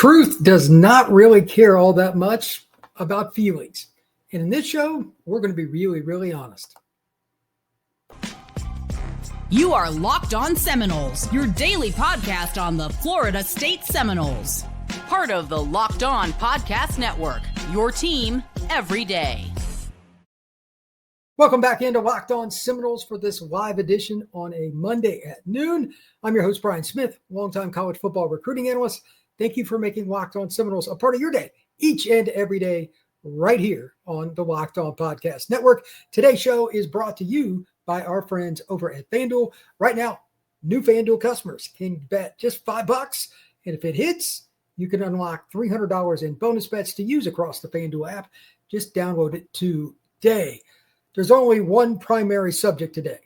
Truth does not really care all that much about feelings. And in this show, we're going to be really, really honest. You are Locked On Seminoles, your daily podcast on the Florida State Seminoles. Part of the Locked On Podcast Network, your team every day. Welcome back into Locked On Seminoles for this live edition on a Monday at noon. I'm your host, Brian Smith, longtime college football recruiting analyst. Thank you for making Locked On Seminoles a part of your day each and every day right here on the Locked On Podcast Network. Today's show is brought to you by our friends over at FanDuel. Right now, new FanDuel customers can bet just $5. And if it hits, you can unlock $300 in bonus bets to use across the FanDuel app. Just download it today. There's only one primary subject today.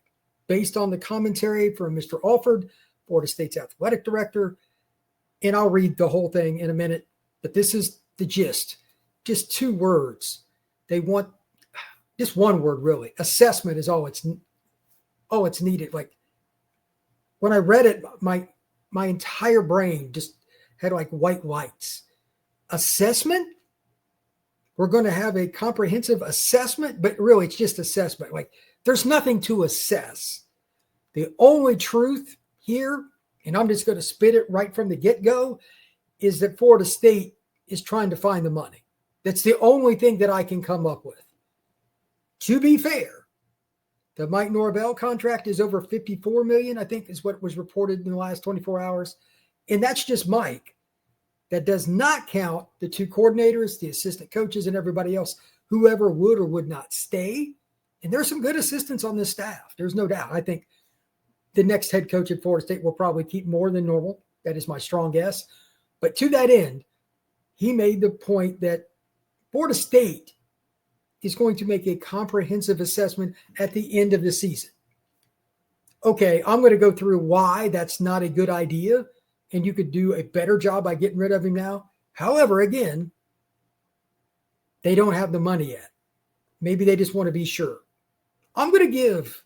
Based on the commentary from Mr. Alford, Florida State's athletic director, and I'll read the whole thing in a minute, but this is the gist. Just two words. They want just one word, really. Assessment is all it's needed. Like when I read it, my entire brain just had like white lights. Assessment? We're going to have a comprehensive assessment, but really it's just assessment. Like there's nothing to assess. The only truth here, and I'm just going to spit it right from the get-go, is that Florida State is trying to find the money. That's the only thing that I can come up with. To be fair, the Mike Norvell contract is over $54 million, I think is what was reported in the last 24 hours. And that's just Mike. That does not count the two coordinators, the assistant coaches, and everybody else, whoever would or would not stay. And there's some good assistants on this staff. There's no doubt. I think the next head coach at Florida State will probably keep more than normal. That is my strong guess. But to that end, he made the point that Florida State is going to make a comprehensive assessment at the end of the season. Okay, I'm going to go through why that's not a good idea, and you could do a better job by getting rid of him now. However, again, they don't have the money yet. Maybe they just want to be sure. I'm going to give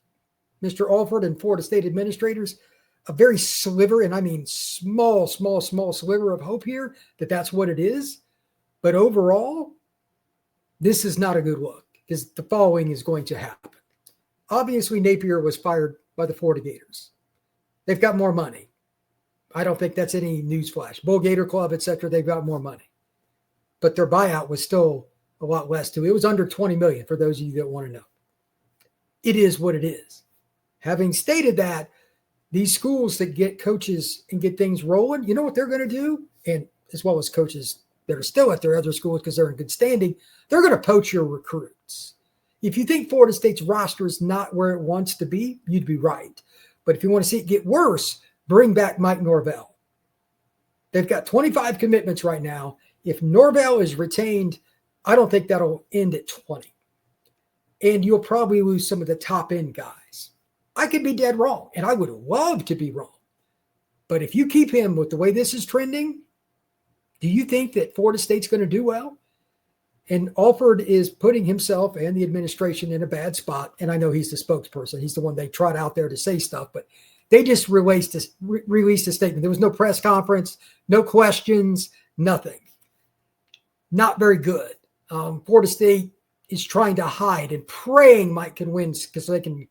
Mr. Alford and Florida State administrators a very sliver, and I mean small sliver of hope here that that's what it is. But overall, this is not a good look because the following is going to happen. Obviously, Napier was fired by the Florida Gators. They've got more money. I don't think that's any newsflash. Bull Gator Club, et cetera, they've got more money. But their buyout was still a lot less too. It was under $20 million for those of you that want to know. It is what it is. Having stated that, these schools that get coaches and get things rolling, you know what they're going to do? And as well as coaches that are still at their other schools because they're in good standing, they're going to poach your recruits. If you think Florida State's roster is not where it wants to be, you'd be right. But if you want to see it get worse, bring back Mike Norvell. They've got 25 commitments right now. If Norvell is retained, I don't think that'll end at 20. And you'll probably lose some of the top-end guys. I could be dead wrong, and I would love to be wrong. But if you keep him with the way this is trending, do you think that Florida State's going to do well? And Alford is putting himself and the administration in a bad spot. And I know he's the spokesperson. He's the one they trot out there to say stuff. But they just released a statement. There was no press conference, no questions, nothing. Not very good. Florida State is trying to hide and praying Mike can win because they can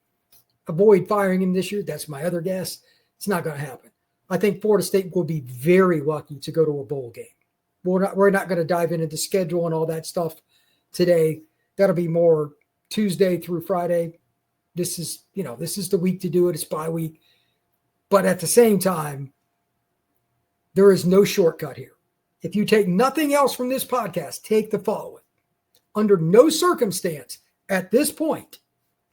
avoid firing him this year. That's my other guess. It's not going to happen. I think Florida State will be very lucky to go to a bowl game. We're not going to dive into the schedule and all that stuff today. That'll be more Tuesday through Friday. This is the week to do it. It's bye week. But at the same time, there is no shortcut here. If you take nothing else from this podcast, take the following. Under no circumstance at this point,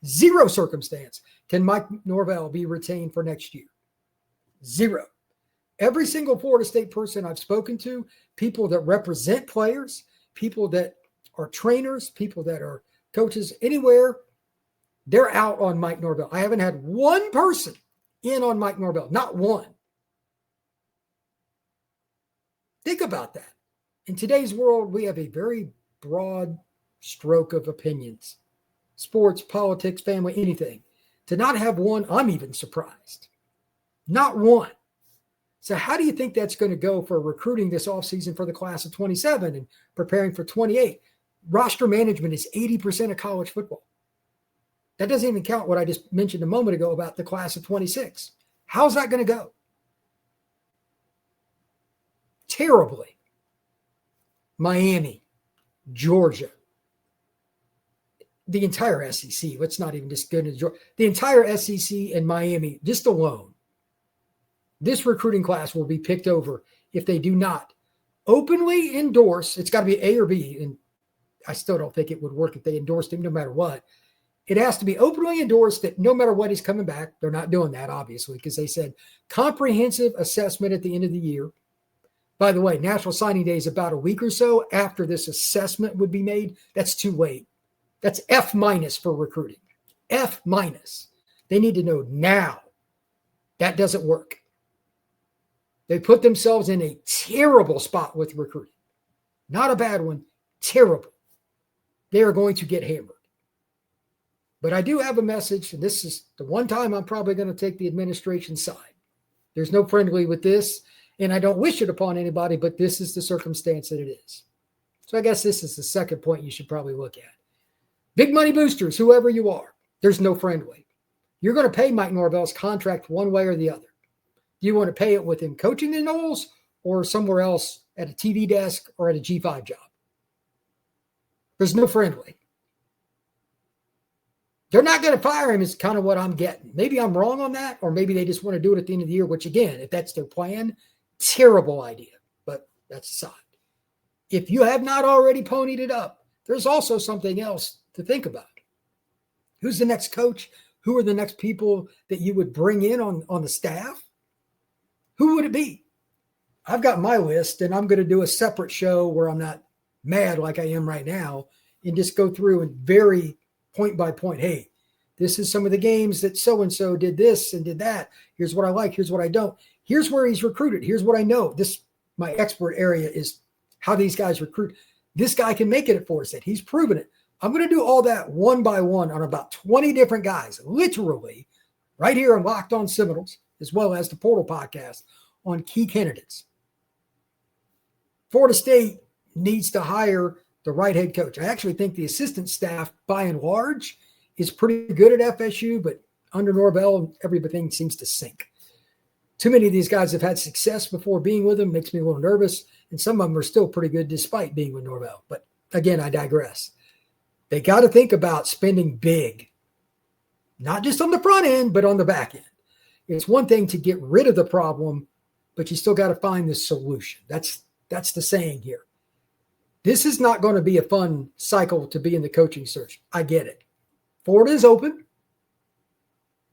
zero circumstance, can Mike Norvell be retained for next year. Zero. Every single Florida State person I've spoken to, people that represent players, people that are trainers, people that are coaches anywhere, they're out on Mike Norvell. I haven't had one person in on Mike Norvell, not one. Think about that. In today's world, we have a very broad stroke of opinions. Sports, politics, family, anything. To not have one, I'm even surprised. Not one. So how do you think that's going to go for recruiting this offseason for the class of 27 and preparing for 28? Roster management is 80% of college football. That doesn't even count what I just mentioned a moment ago about the class of 26. How's that going to go? Terribly. Miami, Georgia, the entire SEC. Let's not even just go into Georgia. The entire SEC and Miami, just alone. This recruiting class will be picked over if they do not openly endorse. It's got to be A or B, and I still don't think it would work if they endorsed him no matter what. It has to be openly endorsed that no matter what, he's coming back. They're not doing that, obviously, because they said comprehensive assessment at the end of the year. By the way, National Signing Day is about a week or so after this assessment would be made. That's too late. That's F- for recruiting. F-. They need to know now. That doesn't work. They put themselves in a terrible spot with recruiting. Not a bad one, terrible. They are going to get hammered. But I do have a message, and this is the one time I'm probably going to take the administration side. There's no friendly with this, and I don't wish it upon anybody, but this is the circumstance that it is. So I guess this is the second point you should probably look at. Big money boosters, whoever you are, there's no friendly. You're going to pay Mike Norvell's contract one way or the other. Do you want to pay it with him coaching the Noles or somewhere else at a TV desk or at a G5 job? There's no friendly. They're not going to fire him is kind of what I'm getting. Maybe I'm wrong on that, or maybe they just want to do it at the end of the year, which again, if that's their plan, terrible idea, but that's aside. If you have not already ponied it up, there's also something else to think about. Who's the next coach? Who are the next people that you would bring in on the staff? Who would it be? I've got my list, and I'm going to do a separate show where I'm not mad like I am right now and just go through and very point by point, hey, this is some of the games that so-and-so did this and did that. Here's what I like. Here's what I don't. Here's where he's recruited. Here's what I know. This, my expert area is how these guys recruit. This guy can make it at Florida State. He's proven it. I'm going to do all that one by one on about 20 different guys, literally right here on Locked On Seminoles, as well as the Portal podcast on key candidates. Florida State needs to hire the right head coach. I actually think the assistant staff, by and large, is pretty good at FSU, but under Norvell, everything seems to sink. Too many of these guys have had success before being with him, makes me a little nervous, and some of them are still pretty good despite being with Norvell. But again, I digress. They got to think about spending big, not just on the front end, but on the back end. It's one thing to get rid of the problem, but you still got to find the solution. That's the saying here. This is not going to be a fun cycle to be in the coaching search. I get it. Florida is open.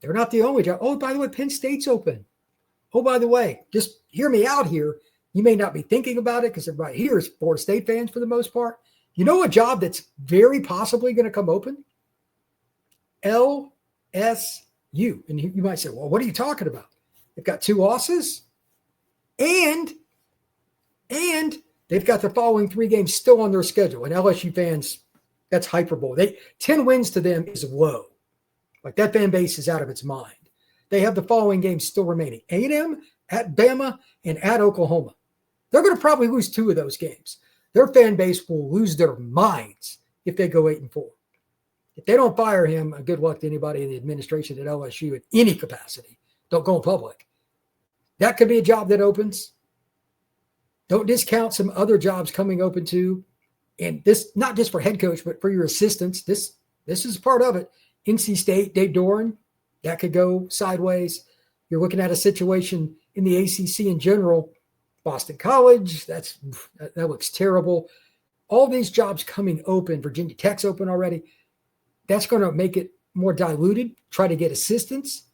They're not the only job. Oh, by the way, Penn State's open. Oh, by the way, just hear me out here. You may not be thinking about it because everybody here is Florida State fans for the most part. You know a job that's very possibly going to come open? LSU. And you might say, well, what are you talking about? They've got 2 losses and they've got the following 3 games still on their schedule. And LSU fans, that's hyperbole. 10 wins to them is low. Like that fan base is out of its mind. They have the following games still remaining. A&M, at Bama, and at Oklahoma. They're going to probably lose 2 of those games. Their fan base will lose their minds if they go 8-4. If they don't fire him, good luck to anybody in the administration at LSU in any capacity. Don't go in public. That could be a job that opens. Don't discount some other jobs coming open too. And this, not just for head coach, but for your assistants. This is part of it. NC State, Dave Doran, that could go sideways. You're looking at a situation in the ACC in general. Boston College, that looks terrible. All these jobs coming open, Virginia Tech's open already. That's going to make it more diluted. Try to get assistants.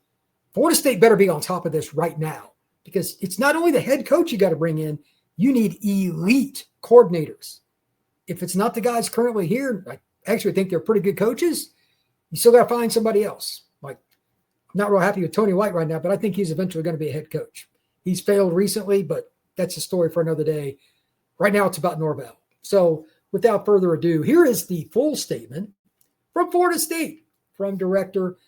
Florida State better be on top of this right now because it's not only the head coach you got to bring in, you need elite coordinators. If it's not the guys currently here, I actually think they're pretty good coaches. You still got to find somebody else. Like, I'm not real happy with Tony White right now, but I think he's eventually going to be a head coach. He's failed recently, but that's a story for another day. Right now, it's about Norvell. So without further ado, here is the full statement from Florida State, from Director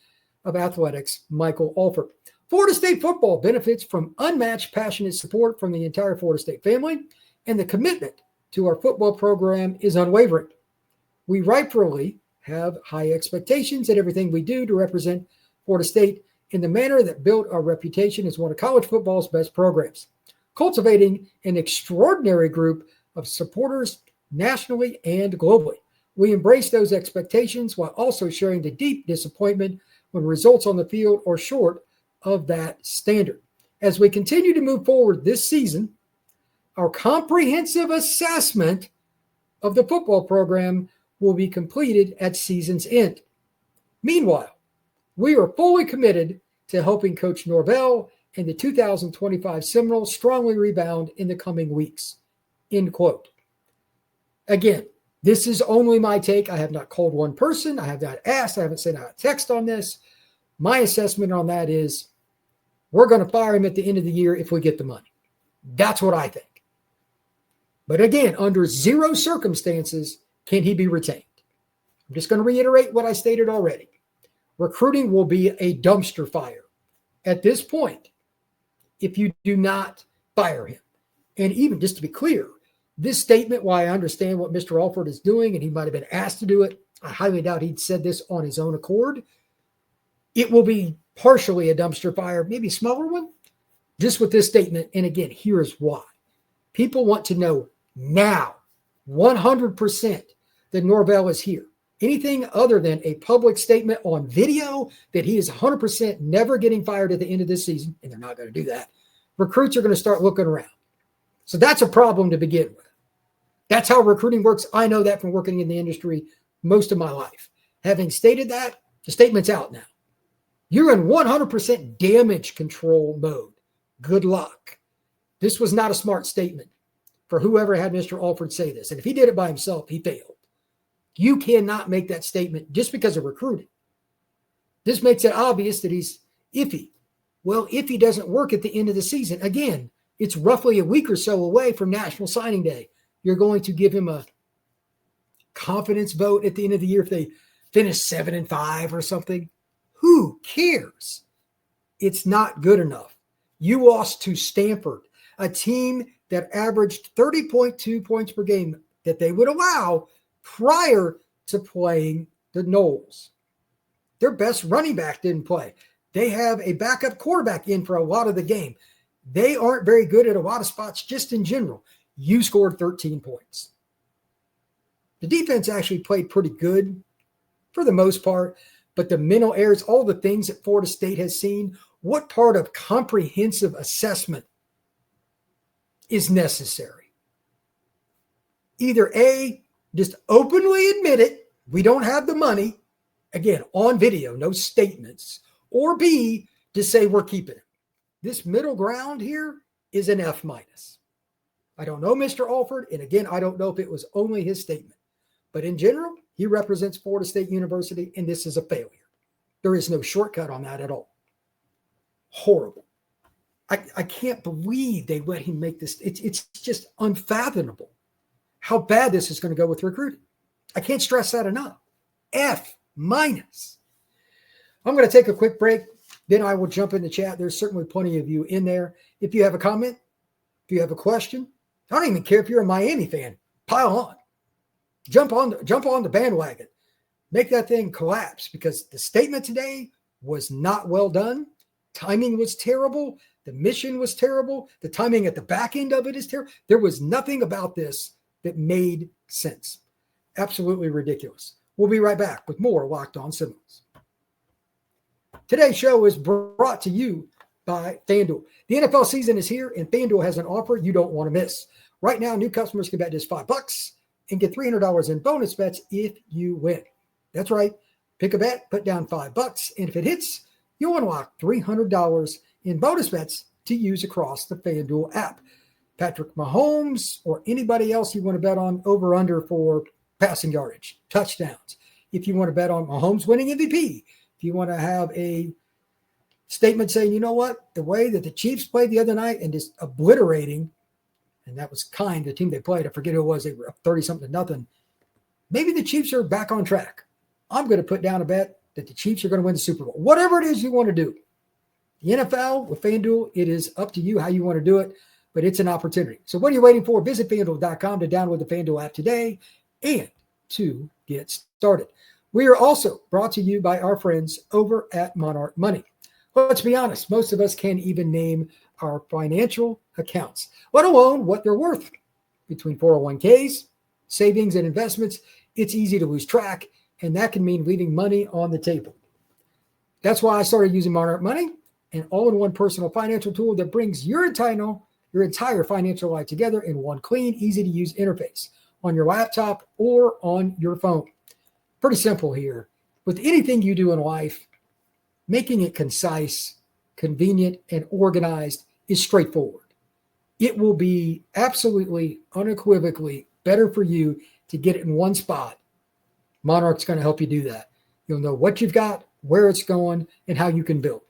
of Athletics, Michael Alford. Florida State football benefits from unmatched passionate support from the entire Florida State family, and the commitment to our football program is unwavering. We rightfully have high expectations in everything we do to represent Florida State in the manner that built our reputation as one of college football's best programs, cultivating an extraordinary group of supporters nationally and globally. We embrace those expectations while also sharing the deep disappointment when results on the field are short of that standard. As we continue to move forward this season, our comprehensive assessment of the football program will be completed at season's end. Meanwhile, we are fully committed to helping Coach Norvell and the 2025 Seminoles strongly rebound in the coming weeks. End quote. Again, this is only my take. I have not called one person. I have not asked. I haven't sent out a text on this. My assessment on that is we're going to fire him at the end of the year if we get the money. That's what I think. But again, under zero circumstances can he be retained. I'm just going to reiterate what I stated already. Recruiting will be a dumpster fire at this point if you do not fire him. And even just to be clear, this statement, while I understand what Mr. Alford is doing, and he might have been asked to do it, I highly doubt he'd said this on his own accord. It will be partially a dumpster fire, maybe a smaller one, just with this statement. And again, here's why. People want to know now, 100%, that Norvell is here. Anything other than a public statement on video that he is 100% never getting fired at the end of this season, and they're not going to do that, recruits are going to start looking around. So that's a problem to begin with. That's how recruiting works. I know that from working in the industry most of my life. Having stated that, the statement's out now. You're in 100% damage control mode. Good luck. This was not a smart statement for whoever had Mr. Alford say this. And if he did it by himself, he failed. You cannot make that statement just because of recruiting. This makes it obvious that he's iffy. Well, if he doesn't work at the end of the season, again, it's roughly a week or so away from National Signing Day. You're going to give him a confidence vote at the end of the year if they finish 7-5 or something. Who cares? It's not good enough. You lost to Stanford, a team that averaged 30.2 points per game that they would allow prior to playing the Noles. Their best running back didn't play. They have a backup quarterback in for a lot of the game. They aren't very good at a lot of spots just in general. You scored 13 points. The defense actually played pretty good for the most part, but the mental errors, all the things that Florida State has seen, what part of comprehensive assessment is necessary? Either A, just openly admit it, we don't have the money, again, on video, no statements, or B, just say we're keeping it. This middle ground here is an F-. I don't know Mr. Alford, and again, I don't know if it was only his statement. But in general, he represents Florida State University, and this is a failure. There is no shortcut on that at all. Horrible. I can't believe they let him make this. It's just unfathomable how bad this is going to go with recruiting. I can't stress that enough. F-. I'm going to take a quick break. Then I will jump in the chat. There's certainly plenty of you in there. If you have a comment, if you have a question, I don't even care if you're a Miami fan. Pile on. Jump on the bandwagon. Make that thing collapse, because the statement today was not well done. Timing was terrible. The mission was terrible. The timing at the back end of it is terrible. There was nothing about this that made sense. Absolutely ridiculous. We'll be right back with more Locked On Seminoles. Today's show is brought to you by FanDuel. The NFL season is here, and FanDuel has an offer you don't want to miss. Right now, new customers can bet just $5 and get $300 in bonus bets if you win. That's right. Pick a bet, put down $5, and if it hits, you'll unlock $300 in bonus bets to use across the FanDuel app. Patrick Mahomes or anybody else you want to bet on over/under for passing yardage, touchdowns. If you want to bet on Mahomes winning MVP, if you want to have a statement saying, you know what, the way that the Chiefs played the other night and just obliterating, and that was the team they played, I forget who it was, they were up 30-something to nothing. Maybe the Chiefs are back on track. I'm going to put down a bet that the Chiefs are going to win the Super Bowl. Whatever it is you want to do, The NFL with FanDuel, it is up to you how you want to do it, but it's an opportunity. So what are you waiting for? Visit FanDuel.com to download the FanDuel app today and to get started. We are also brought to you by our friends over at Monarch Money. Let's be honest, most of us can't even name our financial accounts, let alone what they're worth. Between 401ks, savings, and investments, it's easy to lose track, and that can mean leaving money on the table. That's why I started using Monarch Money, an all-in-one personal financial tool that brings your entire financial life together in one clean, easy-to-use interface on your laptop or on your phone. Pretty simple here. With anything you do in life, making it concise, convenient, and organized is straightforward. It will be absolutely, unequivocally better for you to get it in one spot. Monarch's going to help you do that. You'll know what you've got, where it's going, and how you can build.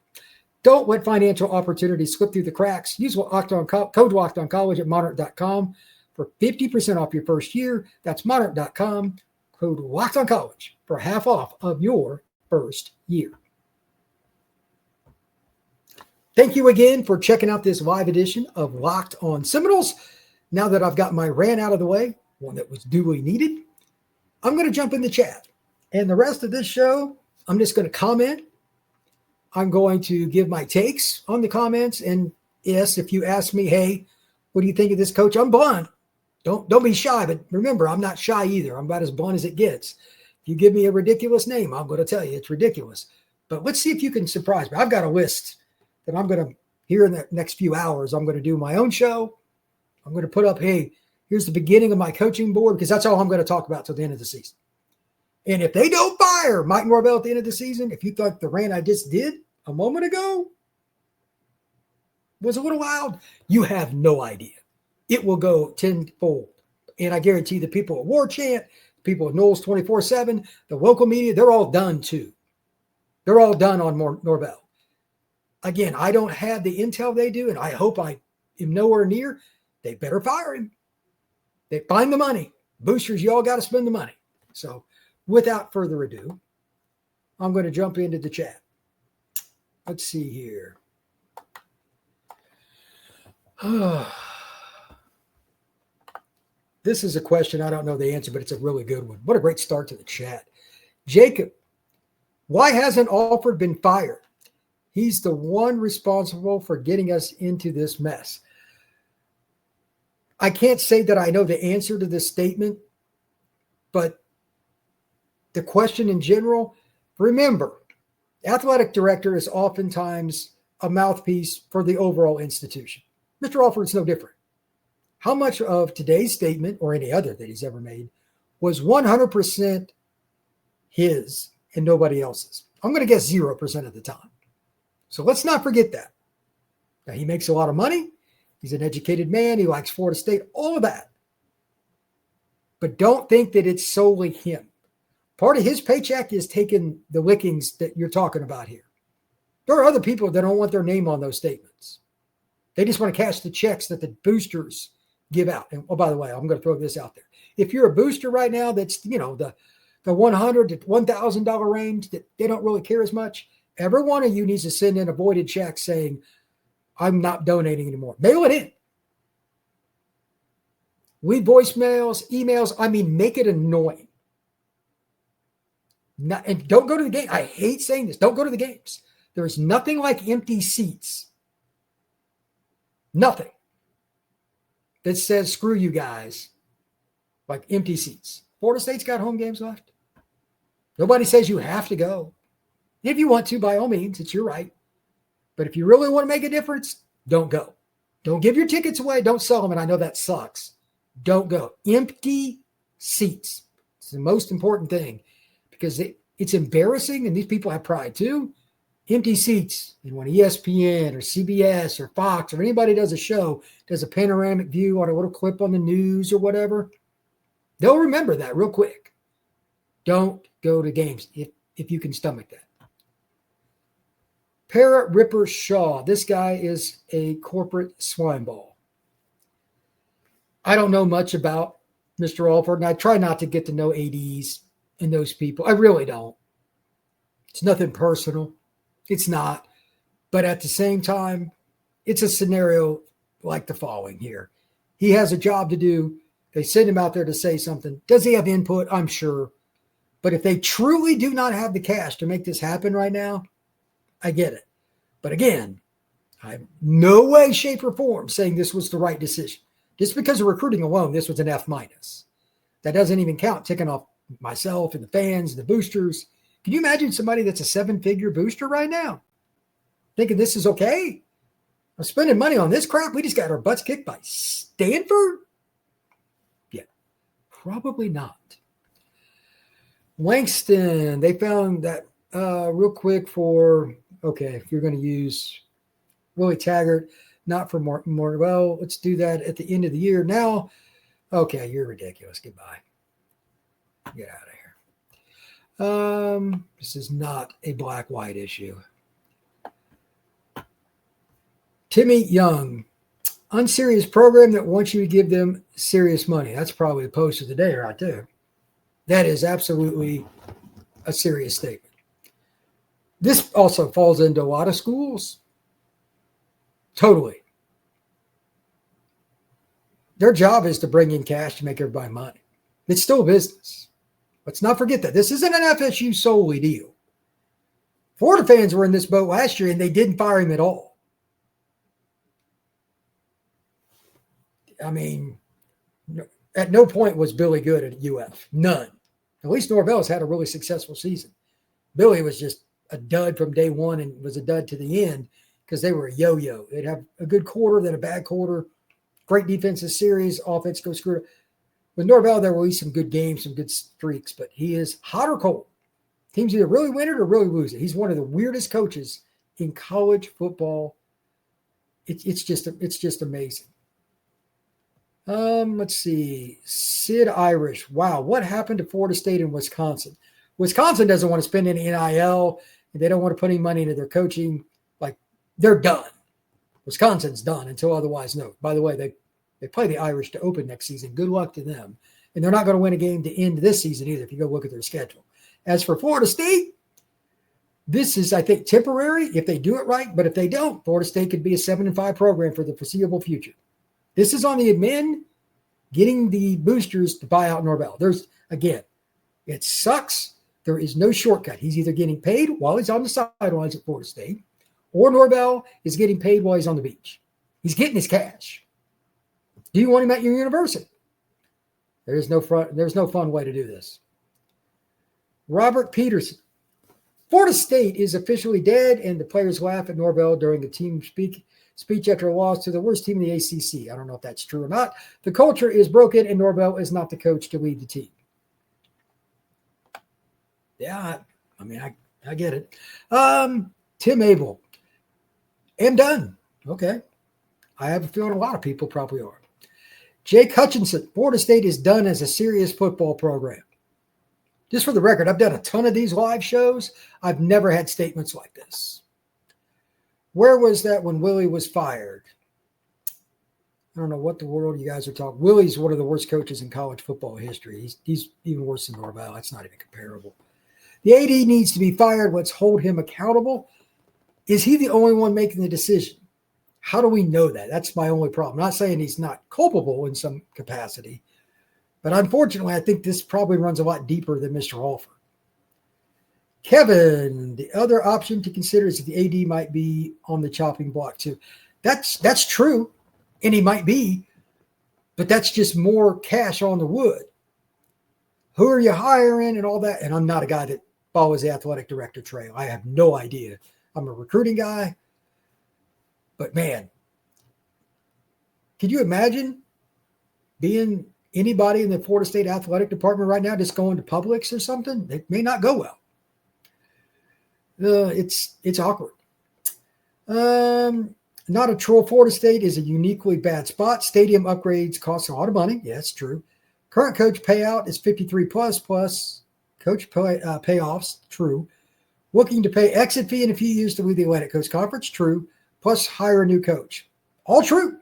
Don't let financial opportunities slip through the cracks. Use code LOCKEDONCollege at monarch.com for 50% off your first year. That's monarch.com, code LOCKEDONCollege for half off of your first year. Thank you again for checking out this live edition of Locked on Seminoles. Now that I've got my rant out of the way, one that was duly needed, I'm going to jump in the chat. And the rest of this show, I'm just going to comment. I'm going to give my takes on the comments. And yes, if you ask me, hey, what do you think of this coach? I'm blunt. Don't be shy. But remember, I'm not shy either. I'm about as blunt as it gets. If you give me a ridiculous name, I'm going to tell you it's ridiculous. But let's see if you can surprise me. I've got a list that I'm going to, here in the next few hours, I'm going to do my own show. I'm going to put up, hey, here's the beginning of my coaching board, because that's all I'm going to talk about till the end of the season. And if they don't fire Mike Norvell at the end of the season, if you thought the rant I just did a moment ago was a little loud, you have no idea. It will go tenfold. And I guarantee the people at War Chant, people at Knowles 24/7, the local media, they're all done too. They're all done on Norvell. Again, I don't have the intel they do, and I hope I am nowhere near. They better fire him. They find the money. Boosters, you all got to spend the money. So without further ado, I'm going to jump into the chat. Let's see here. This is a question I don't know the answer, but it's a really good one. What a great start to the chat. Jacob, why hasn't Alford been fired? He's the one responsible for getting us into this mess. I can't say that I know the answer to this statement, but the question in general, remember, athletic director is oftentimes a mouthpiece for the overall institution. Mr. Alford's no different. How much of today's statement, or any other that he's ever made, was 100% his and nobody else's? I'm going to guess 0% of the time. So let's not forget that. Now, he makes a lot of money. He's an educated man. He likes Florida State, all of that. But don't think that it's solely him. Part of his paycheck is taking the lickings that you're talking about here. There are other people that don't want their name on those statements. They just want to cash the checks that the boosters give out. And oh, by the way, I'm going to throw this out there. If you're a booster right now, that's, the $100 to $1,000 range that they don't really care as much. Every one of you needs to send in a voided check saying, I'm not donating anymore. Mail it in. Leave voicemails, emails. Make it annoying. And don't go to the game. I hate saying this. Don't go to the games. There's nothing like empty seats. Nothing that says, screw you guys, like empty seats. Florida State's got home games left. Nobody says you have to go. If you want to, by all means, it's your right. But if you really want to make a difference, don't go. Don't give your tickets away. Don't sell them. And I know that sucks. Don't go. Empty seats. It's the most important thing because it's embarrassing. And these people have pride too. Empty seats. And when ESPN or CBS or Fox or anybody does a show, does a panoramic view on a little clip on the news or whatever, they'll remember that real quick. Don't go to games if you can stomach that. Parrot Ripper Shaw. This guy is a corporate swineball. I don't know much about Mr. Alford, and I try not to get to know ADs and those people. I really don't. It's nothing personal. It's not. But at the same time, it's a scenario like the following here. He has a job to do. They send him out there to say something. Does he have input? I'm sure. But if they truly do not have the cash to make this happen right now, I get it. But again, I'm no way, shape, or form saying this was the right decision. Just because of recruiting alone, this was an F-. That doesn't even count ticking off myself and the fans and the boosters. Can you imagine somebody that's a 7-figure booster right now thinking this is okay? I'm spending money on this crap. We just got our butts kicked by Stanford? Yeah, probably not. Langston, they found that real quick for, okay, if you're going to use Willie Taggart, not for more. Well, let's do that at the end of the year. Now, okay, you're ridiculous. Goodbye. Get out of here. This is not a black-white issue. Timmy Young, unserious program that wants you to give them serious money. That's probably the post of the day right there. That is absolutely a serious statement. This also falls into a lot of schools. Totally. Their job is to bring in cash to make everybody money. It's still a business. Let's not forget that. This isn't an FSU solely deal. Florida fans were in this boat last year, and they didn't fire him at all. I mean, at no point was Billy good at UF. None. At least Norvell's had a really successful season. Billy was just a dud from day one and was a dud to the end because they were a yo-yo. They'd have a good quarter, then a bad quarter. Great defensive series. Offense goes screw. With Norvell, there will be some good games, some good streaks, but he is hot or cold. Teams either really win it or really lose it. He's one of the weirdest coaches in college football. It's just amazing. Let's see. Sid Irish. Wow, what happened to Florida State and Wisconsin? Wisconsin doesn't want to spend any NIL, and they don't want to put any money into their coaching. Like, they're done. Wisconsin's done until otherwise known. By the way, they play the Irish to open next season. Good luck to them. And they're not going to win a game to end this season either if you go look at their schedule. As for Florida State, this is, I think, temporary if they do it right. But if they don't, Florida State could be a 7-5 program for the foreseeable future. This is on the admin getting the boosters to buy out Norvell. Again, it sucks. There is no shortcut. He's either getting paid while he's on the sidelines at Florida State, or Norvell is getting paid while he's on the beach. He's getting his cash. Do you want him at your university? There's no fun way to do this. Robert Peterson. Florida State is officially dead, and the players laugh at Norvell during the team speech after a loss to the worst team in the ACC. I don't know if that's true or not. The culture is broken, and Norvell is not the coach to lead the team. Yeah, I mean, I get it. Tim Abel. Am done. Okay. I have a feeling a lot of people probably are. Jake Hutchinson. Florida State is done as a serious football program. Just for the record, I've done a ton of these live shows. I've never had statements like this. Where was that when Willie was fired? I don't know what the world you guys are talking. Willie's one of the worst coaches in college football history. He's even worse than Norvell. It's not even comparable. The AD needs to be fired. Let's hold him accountable. Is he the only one making the decision? How do we know that? That's my only problem. I'm not saying he's not culpable in some capacity, but unfortunately, I think this probably runs a lot deeper than Mr. Alford. Kevin, the other option to consider is that the AD might be on the chopping block too. That's true, and he might be, but that's just more cash on the wood. Who are you hiring and all that? And I'm not a guy that follows the athletic director trail. I have no idea. I'm a recruiting guy. But man, could you imagine being anybody in the Florida State athletic department right now just going to Publix or something? It may not go well. It's awkward. Not a troll. Florida State is a uniquely bad spot. Stadium upgrades cost a lot of money. Yeah, it's true. Current coach payout is 53 plus coach payoffs. True. Looking to pay exit fee in a few years to lead the Atlantic Coast Conference. True. Plus hire a new coach. All true.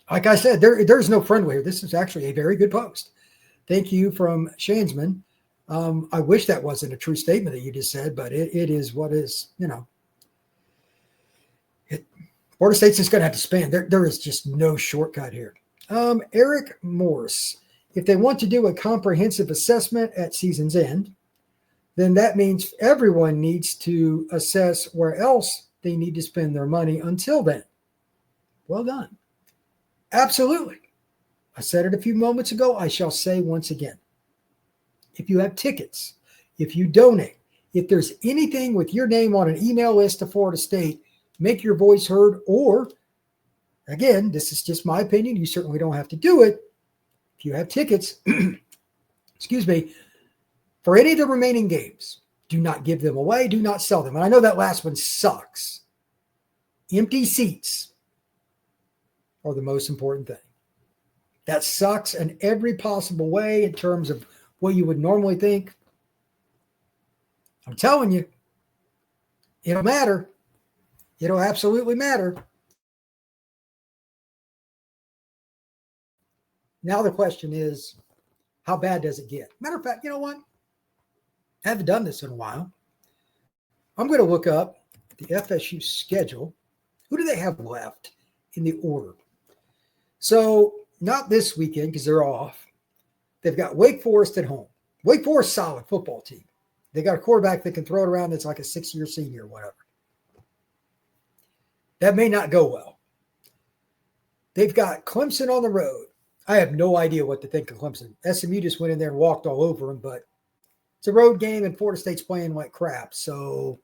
Like I said, there's no friendly here. This is actually a very good post. Thank you from Shansman. I wish that wasn't a true statement that you just said, but it is what is, Florida State's just going to have to spend. There is just no shortcut here. Eric Morse, if they want to do a comprehensive assessment at season's end, then that means everyone needs to assess where else they need to spend their money until then. Well done. Absolutely. I said it a few moments ago. I shall say once again. If you have tickets, if you donate, if there's anything with your name on an email list to Florida State, make your voice heard. Or, again, this is just my opinion. You certainly don't have to do it. If you have tickets, excuse me, for any of the remaining games, do not give them away. Do not sell them. And I know that last one sucks. Empty seats are the most important thing. That sucks in every possible way in terms of what you would normally think. I'm telling you, it'll matter. It'll absolutely matter. Now the question is, how bad does it get? Matter of fact, you know what? I haven't done this in a while. I'm going to look up the FSU schedule. Who do they have left in the order? So not this weekend because they're off. They've got Wake Forest at home. Wake Forest, solid football team. They got a quarterback that can throw it around that's like a 6-year senior or whatever. That may not go well. They've got Clemson on the road. I have no idea what to think of Clemson. SMU just went in there and walked all over them, but it's a road game and Florida State's playing like crap. So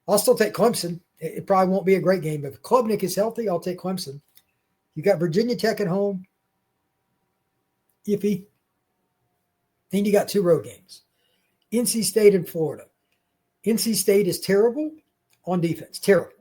I'll still take Clemson. It probably won't be a great game. If Klubnik is healthy, I'll take Clemson. You got Virginia Tech at home. Iffy. Then you got 2 road games. NC State and Florida. NC State is terrible on defense. Terrible.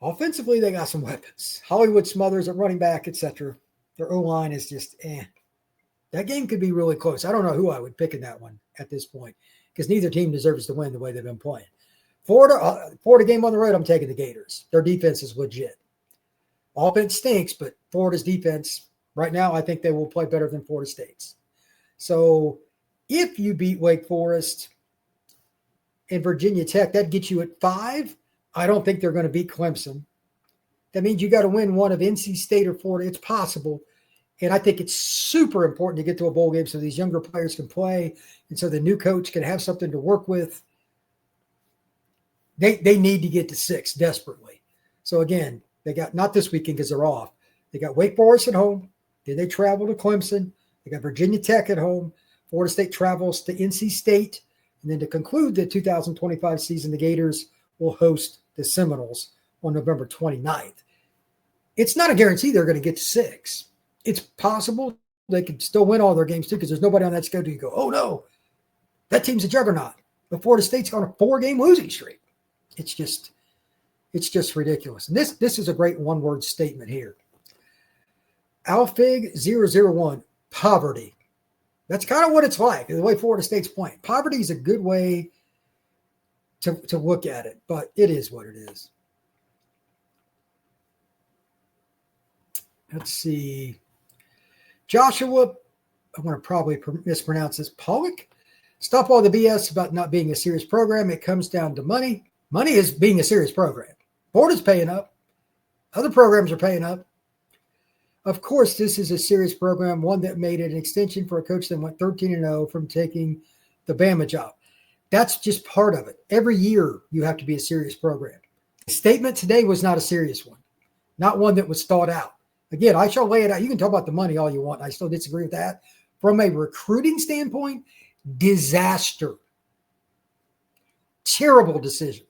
Offensively, they got some weapons. Hollywood Smothers at running back, etc. Their O-line is just That game could be really close. I don't know who I would pick in that one at this point because neither team deserves to win the way they've been playing. Florida game on the road, I'm taking the Gators. Their defense is legit. Offense stinks, but Florida's defense, right now, I think they will play better than Florida State's. So if you beat Wake Forest and Virginia Tech, that gets you at 5. I don't think they're going to beat Clemson. That means you got to win one of NC State or Florida. It's possible. And I think it's super important to get to a bowl game so these younger players can play and so the new coach can have something to work with. They need to get to 6 desperately. So, again, they got not this weekend because they're off. They got Wake Forest at home. Then they travel to Clemson. They got Virginia Tech at home. Florida State travels to NC State. And then to conclude the 2025 season, the Gators will host the Seminoles on November 29th. It's not a guarantee they're going to get to 6. It's possible they could still win all their games too because there's nobody on that schedule. You go, oh no, that team's a juggernaut. But Florida State's on a 4-game losing streak. It's just ridiculous. And this is a great one-word statement here. Alfig 001, poverty. That's kind of what it's like, the way Florida State's playing. Poverty is a good way to look at it, but it is what it is. Let's see. Joshua, I want to probably mispronounce this, Pollock. Stop all the BS about not being a serious program. It comes down to money. Money is being a serious program. Florida's paying up. Other programs are paying up. Of course, this is a serious program, one that made it an extension for a coach that went 13-0 from taking the Bama job. That's just part of it. Every year, you have to be a serious program. The statement today was not a serious one, not one that was thought out. Again, I shall lay it out. You can talk about the money all you want. I still disagree with that. From a recruiting standpoint, disaster. Terrible decision.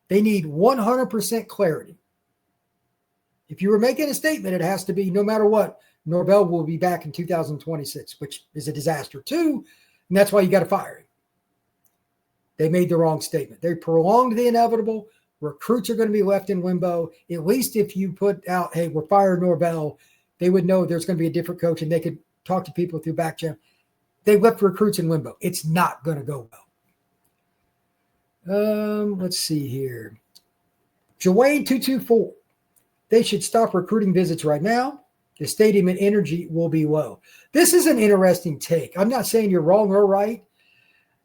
They need 100% clarity. If you were making a statement, it has to be no matter what, Norvell will be back in 2026, which is a disaster too. And that's why you got to fire him. They made the wrong statement. They prolonged the inevitable. Recruits are going to be left in limbo. At least if you put out, hey, we're firing Norvell, they would know there's going to be a different coach and they could talk to people through back channel. They left recruits in limbo. It's not going to go well. Let's see here. Joanne 224. They should stop recruiting visits right now. The stadium and energy will be low. This is an interesting take. I'm not saying you're wrong or right.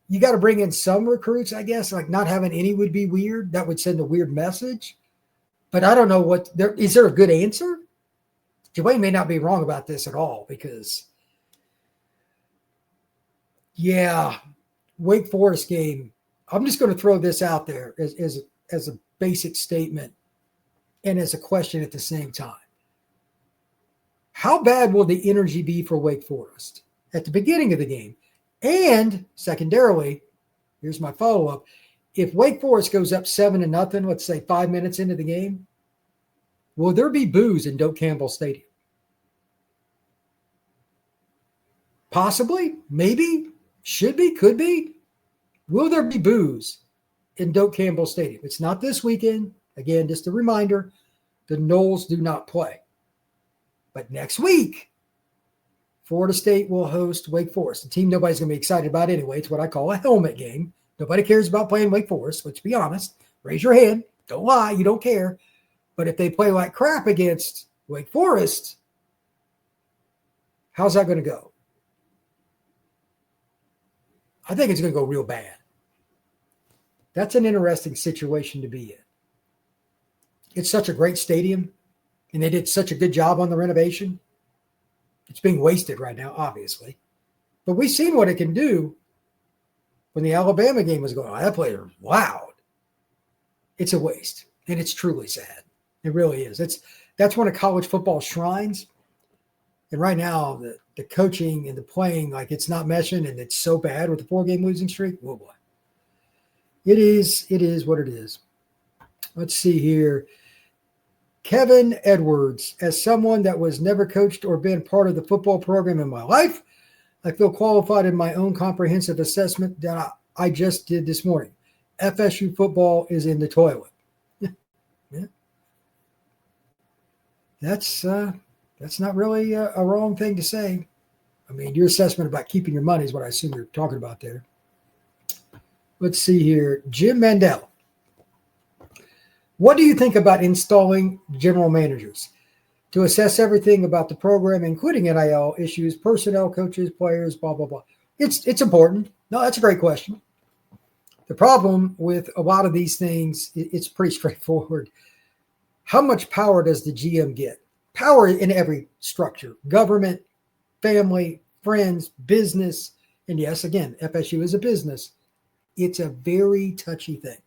you got to bring in some recruits, I guess. Like not having any would be weird. That would send a weird message. But I don't know is there a good answer? Dwayne may not be wrong about this at all because, yeah, Wake Forest game. I'm just going to throw this out there as a basic statement and as a question at the same time. How bad will the energy be for Wake Forest at the beginning of the game? And secondarily, here's my follow-up. If Wake Forest goes up 7-0, let's say 5 minutes into the game, will there be boos in Doak Campbell Stadium? Possibly, maybe, should be, could be. Will there be boos in Doak Campbell Stadium? It's not this weekend. Again, just a reminder, the Noles do not play. But next week, Florida State will host Wake Forest, a team nobody's going to be excited about anyway. It's what I call a helmet game. Nobody cares about playing Wake Forest. Let's be honest. Raise your hand. Don't lie. You don't care. But if they play like crap against Wake Forest, how's that going to go? I think it's going to go real bad. That's an interesting situation to be in. It's such a great stadium, and they did such a good job on the renovation. It's being wasted right now, obviously. But we've seen what it can do when the Alabama game was going on. That player was loud. It's a waste, and it's truly sad. It really is. That's one of college football shrines. And right now, the coaching and the playing, like it's not meshing, and it's so bad with the 4-game losing streak. Oh, boy. It is what it is. Let's see here. Kevin Edwards, as someone that was never coached or been part of the football program in my life, I feel qualified in my own comprehensive assessment that I just did this morning. FSU football is in the toilet. Yeah. That's not really a wrong thing to say. I mean, your assessment about keeping your money is what I assume you're talking about there. Let's see here. Jim Mandel. What do you think about installing general managers to assess everything about the program, including NIL issues, personnel, coaches, players, blah, blah, blah? It's important. No, that's a great question. The problem with a lot of these things, it's pretty straightforward. How much power does the GM get? Power in every structure, government, family, friends, business. And yes, again, FSU is a business. It's a very touchy thing.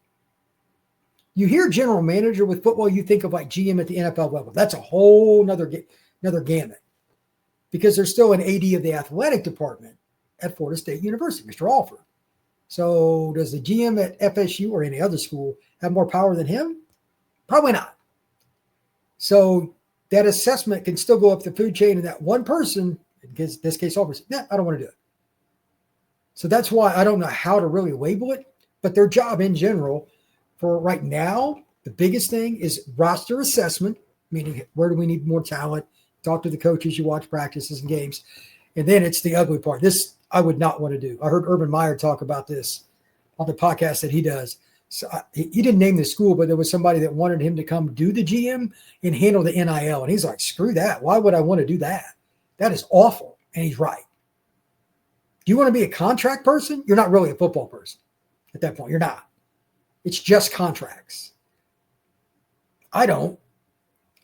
You hear general manager with football, you think of like GM at the NFL level. That's a whole another gamut because there's still an AD of the athletic department at Florida State University, Mr. Alford. So does the GM at FSU or any other school have more power than him? Probably not. So that assessment can still go up the food chain, and that one person, in this case, Alford, I don't want to do it. So that's why I don't know how to really label it, but their job in general for right now, the biggest thing is roster assessment, meaning where do we need more talent? Talk to the coaches, you watch practices and games. And then it's the ugly part. This I would not want to do. I heard Urban Meyer talk about this on the podcast that he does. So he didn't name the school, but there was somebody that wanted him to come do the GM and handle the NIL. And he's like, screw that. Why would I want to do that? That is awful. And he's right. Do you want to be a contract person? You're not really a football person at that point. You're not. It's just contracts. I don't.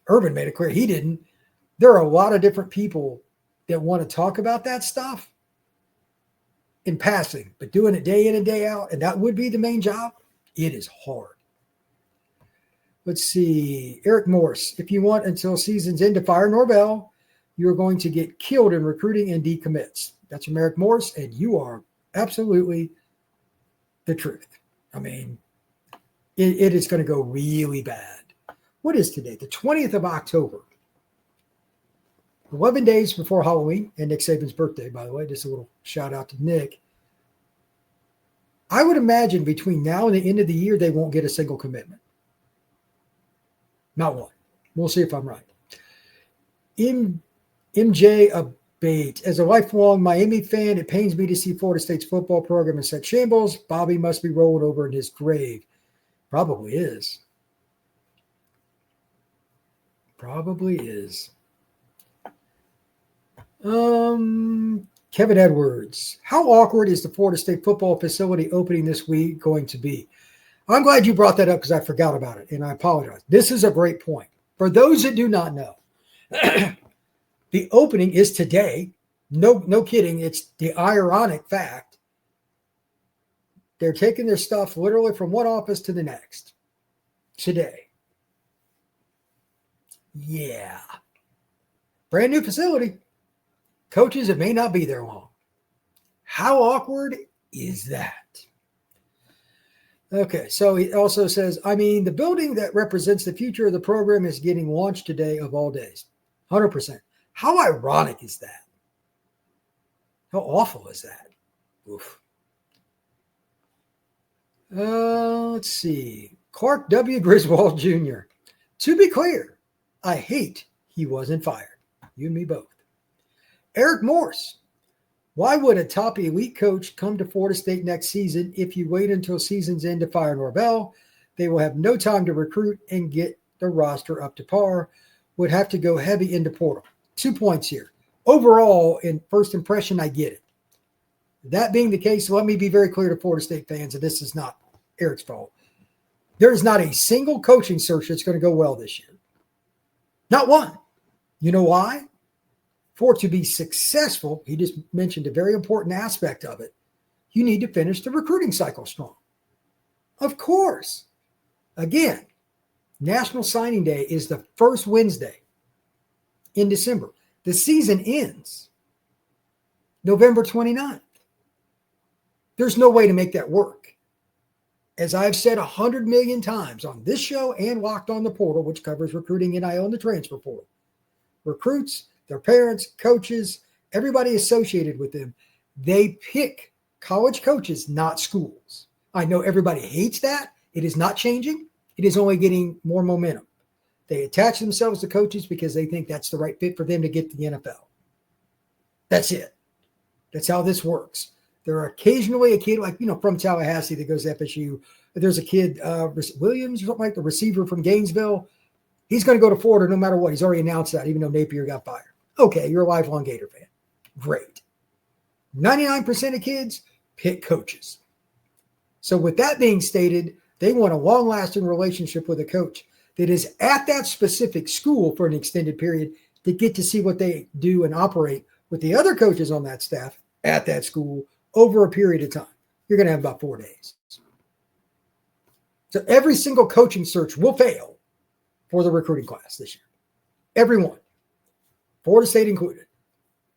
Urban made it clear he didn't. There are a lot of different people that want to talk about that stuff in passing, but doing it day in and day out, and that would be the main job, it is hard. Let's see. Eric Morse, if you want until season's end to fire Norvell, you're going to get killed in recruiting and decommits. That's from Eric Morse, and you are absolutely the truth. I mean, it is going to go really bad. What is today? The 20th of October. 11 days before Halloween and Nick Saban's birthday, by the way. Just a little shout out to Nick. I would imagine between now and the end of the year, they won't get a single commitment. Not one. We'll see if I'm right. MJ Abate. As a lifelong Miami fan, it pains me to see Florida State's football program in such shambles. Bobby must be rolling over in his grave. Probably is. Probably is. Kevin Edwards, how awkward is the Florida State football facility opening this week going to be? I'm glad you brought that up because I forgot about it, and I apologize. This is a great point. For those that do not know, the opening is today. No kidding. It's the ironic fact. They're taking their stuff literally from one office to the next today. Yeah. Brand new facility. Coaches, it may not be there long. How awkward is that? Okay, so he also says, the building that represents the future of the program is getting launched today of all days. 100%. How ironic is that? How awful is that? Oof. Let's see. Clark W. Griswold Jr. To be clear, I hate he wasn't fired. You and me both. Eric Morse. Why would a top elite coach come to Florida State next season if you wait until season's end to fire Norvell? They will have no time to recruit and get the roster up to par. Would have to go heavy into portal. 2 points here. Overall, in first impression, I get it. That being the case, let me be very clear to Florida State fans, and this is not Eric's fault. There is not a single coaching search that's going to go well this year. Not one. You know why? For it to be successful, he just mentioned a very important aspect of it. You need to finish the recruiting cycle strong. Of course. Again, National Signing Day is the first Wednesday in December. The season ends November 29th. There's no way to make that work. As I've said 100 million times on this show and Locked on the Portal, which covers recruiting, NIL, and the transfer portal, recruits, their parents, coaches, everybody associated with them, they pick college coaches, not schools. I know everybody hates that. It is not changing. It is only getting more momentum. They attach themselves to coaches because they think that's the right fit for them to get to the NFL. That's it. That's how this works. There are occasionally a kid from Tallahassee that goes to FSU. There's a kid, Williams or something like the receiver from Gainesville. He's going to go to Florida no matter what. He's already announced that, even though Napier got fired. Okay, you're a lifelong Gator fan. Great. 99% of kids pick coaches. So with that being stated, they want a long-lasting relationship with a coach that is at that specific school for an extended period to get to see what they do and operate with the other coaches on that staff at that school over a period of time. You're going to have about 4 days. So every single coaching search will fail for the recruiting class this year. Every one. Florida State included.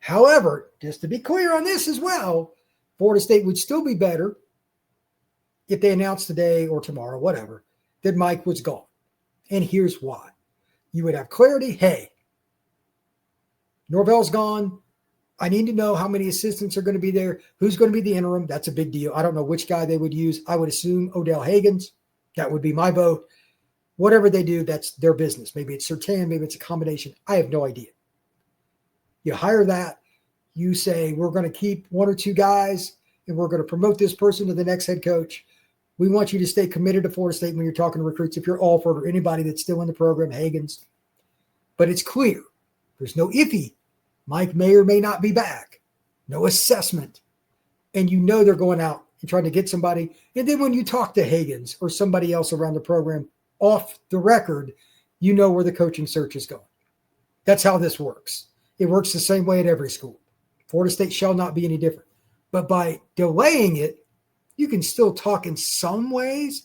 However, just to be clear on this as well, Florida State would still be better if they announced today or tomorrow, whatever, that Mike was gone. And here's why. You would have clarity. Hey, Norvell's gone. I need to know how many assistants are going to be there. Who's going to be the interim? That's a big deal. I don't know which guy they would use. I would assume Odell Hagens. That would be my vote. Whatever they do, that's their business. Maybe it's Sertan. Maybe it's a combination. I have no idea. You hire that. You say, we're going to keep 1 or 2 guys, and we're going to promote this person to the next head coach. We want you to stay committed to Florida State when you're talking to recruits. If you're Alford or anybody that's still in the program, Hagens. But it's clear. There's no iffy. Mike may or may not be back. No assessment. And you know they're going out and trying to get somebody. And then when you talk to Hagens or somebody else around the program off the record, you know where the coaching search is going. That's how this works. It works the same way at every school. Florida State shall not be any different. But by delaying it, you can still talk in some ways,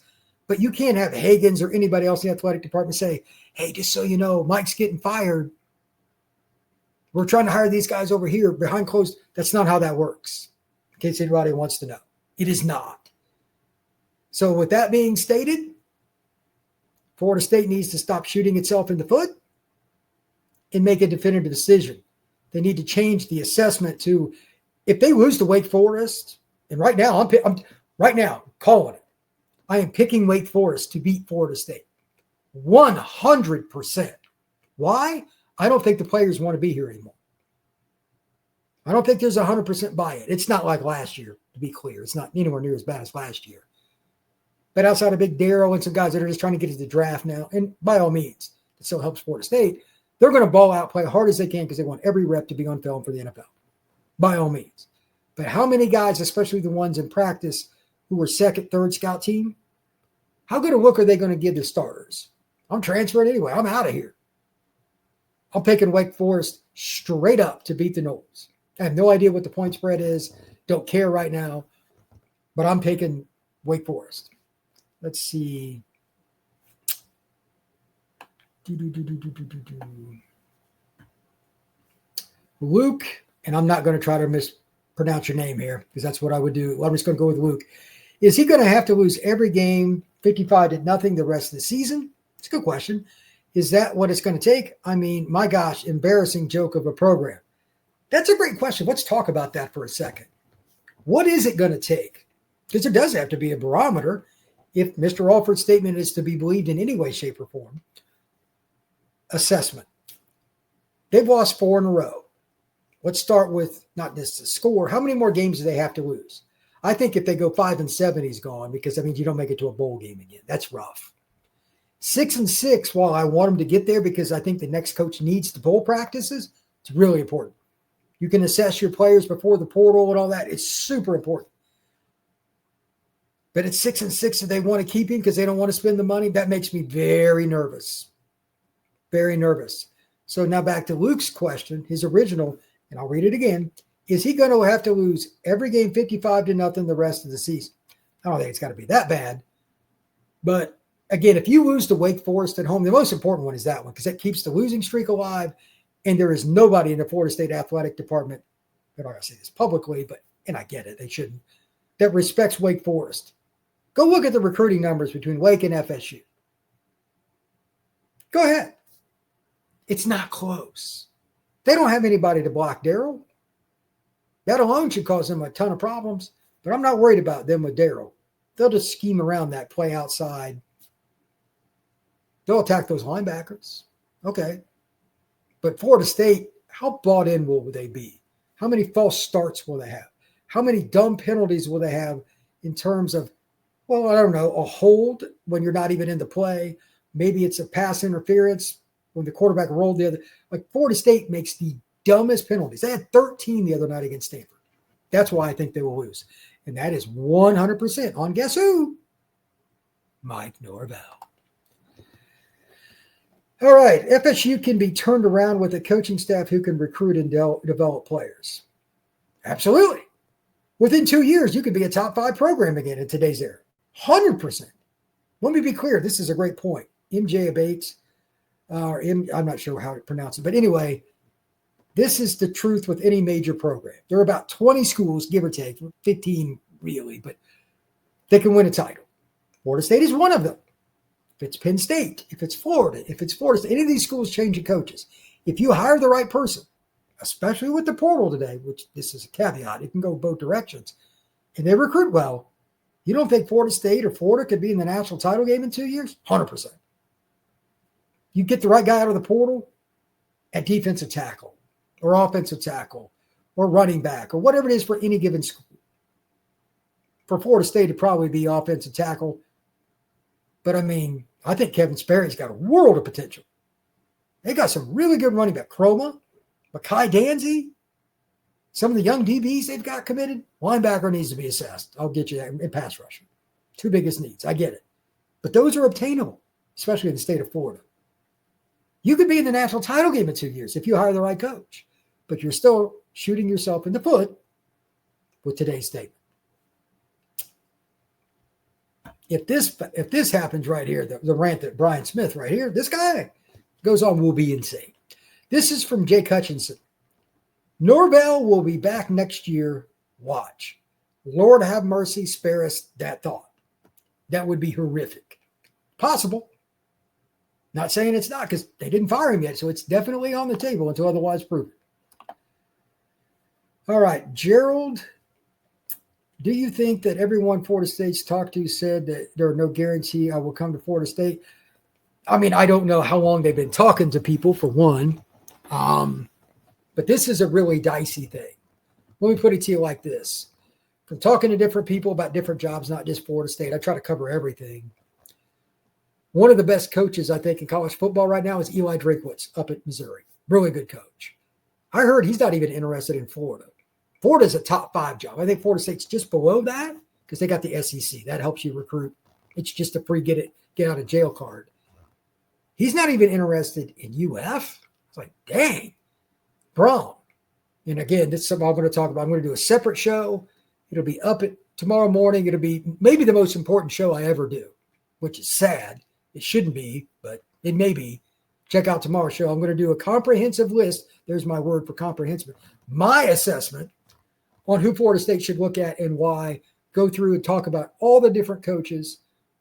but you can't have Hagens or anybody else in the athletic department say, hey, just so you know, Mike's getting fired. We're trying to hire these guys over here behind closed. That's not how that works, in case anybody wants to know. It is not. So with that being stated, Florida State needs to stop shooting itself in the foot and make a definitive decision. They need to change the assessment to, if they lose to Wake Forest, and right now I'm calling it. I am picking Wake Forest to beat Florida State. 100%. Why? I don't think the players want to be here anymore. I don't think there's 100% buy-in. It's not like last year, to be clear. It's not anywhere near as bad as last year. But outside of Big Darrell and some guys that are just trying to get to the draft now, and by all means, it still helps Florida State, they're going to ball out, play hard as they can because they want every rep to be on film for the NFL. by all means. But how many guys, especially the ones in practice who were second, third scout team, how good a look are they going to give the starters? I'm transferring anyway. I'm out of here. I'm picking Wake Forest straight up to beat the Noles. I have no idea what the point spread is. Don't care right now. But I'm picking Wake Forest. Let's see. Luke, and I'm not going to try to mispronounce your name here because that's what I would do. I'm just going to go with Luke. Is he going to have to lose every game 55-0 the rest of the season? It's a good question. Is that what it's going to take? I mean, my gosh, embarrassing joke of a program. That's a great question. Let's talk about that for a second. What is it going to take? Because there does have to be a barometer if Mr. Alford's statement is to be believed in any way, shape, or form. Assessment. They've lost 4 in a row. Let's start with not just the score. How many more games do they have to lose? I think if they go 5-7, he's gone because that means you don't make it to a bowl game again. That's rough. 6-6, while I want him to get there because I think the next coach needs the bowl practices, it's really important. You can assess your players before the portal and all that. It's super important. But at 6-6, if they want to keep him because they don't want to spend the money, that makes me very nervous. Very nervous. So now back to Luke's question, his original, and I'll read it again. Is he going to have to lose every game 55-0 the rest of the season? I don't think it's got to be that bad. But again, if you lose to Wake Forest at home, the most important one is that one because that keeps the losing streak alive. And there is nobody in the Florida State Athletic Department, I don't want to say this publicly, and I get it, they shouldn't, that respects Wake Forest. Go look at the recruiting numbers between Wake and FSU. Go ahead. It's not close. They don't have anybody to block Darryl. That alone should cause them a ton of problems, but I'm not worried about them with Darryl. They'll just scheme around that, play outside. They'll attack those linebackers. Okay. But Florida State, how bought in will they be? How many false starts will they have? How many dumb penalties will they have in terms of, well, I don't know, a hold when you're not even in the play? Maybe it's a pass interference when the quarterback rolled the other. Like Florida State makes the dumbest penalties. They had 13 the other night against Stanford. That's why I think they will lose. And that is 100% on guess who? Mike Norvell. All right, FSU can be turned around with a coaching staff who can recruit and develop players. Absolutely. Within 2 years, you could be a top 5 program again in today's era. 100%. Let me be clear. This is a great point. MJ Abates, I'm not sure how to pronounce it, but anyway, this is the truth with any major program. There are about 20 schools, give or take, 15 really, but they can win a title. Florida State is one of them. If it's Penn State, if it's Florida, if it's Florida State, any of these schools changing coaches. If you hire the right person, especially with the portal today, which this is a caveat, it can go both directions, and they recruit well, you don't think Florida State or Florida could be in the national title game in 2 years? 100%. You get the right guy out of the portal at defensive tackle or offensive tackle or running back or whatever it is for any given school. For Florida State, it'd probably be offensive tackle. But, I mean, I think Kevin Sperry's got a world of potential. They got some really good running back. Chroma, Makai Danzy, some of the young DBs they've got committed. Linebacker needs to be assessed. I'll get you that. And pass rusher. 2 biggest needs. I get it. But those are obtainable, especially in the state of Florida. You could be in the national title game in 2 years if you hire the right coach. But you're still shooting yourself in the foot with today's statement. If this happens right here, the rant that Brian Smith right here, this guy goes on, will be insane. This is from Jake Hutchinson. Norvell will be back next year. Watch. Lord have mercy, spare us that thought. That would be horrific. Possible. Not saying it's not because they didn't fire him yet, so it's definitely on the table until otherwise proven. All right, Gerald. Do you think that everyone Florida State's talked to said that there are no guarantee I will come to Florida State? I mean, I don't know how long they've been talking to people, for one. But this is a really dicey thing. Let me put it to you like this. From talking to different people about different jobs, not just Florida State, I try to cover everything. One of the best coaches, I think, in college football right now is Eli Drakewitz up at Missouri. Really good coach. I heard he's not even interested in Florida. Florida's a top 5 job. I think Florida State's just below that because they got the SEC. That helps you recruit. It's just a free get out of jail card. He's not even interested in UF. It's like, dang, Braun. And again, this is something I'm going to talk about. I'm going to do a separate show. It'll be up at tomorrow morning. It'll be maybe the most important show I ever do, which is sad. It shouldn't be, but it may be. Check out tomorrow's show. I'm going to do a comprehensive list. There's my word for comprehensive. My assessment on who Florida State should look at and why. Go through and talk about all the different coaches,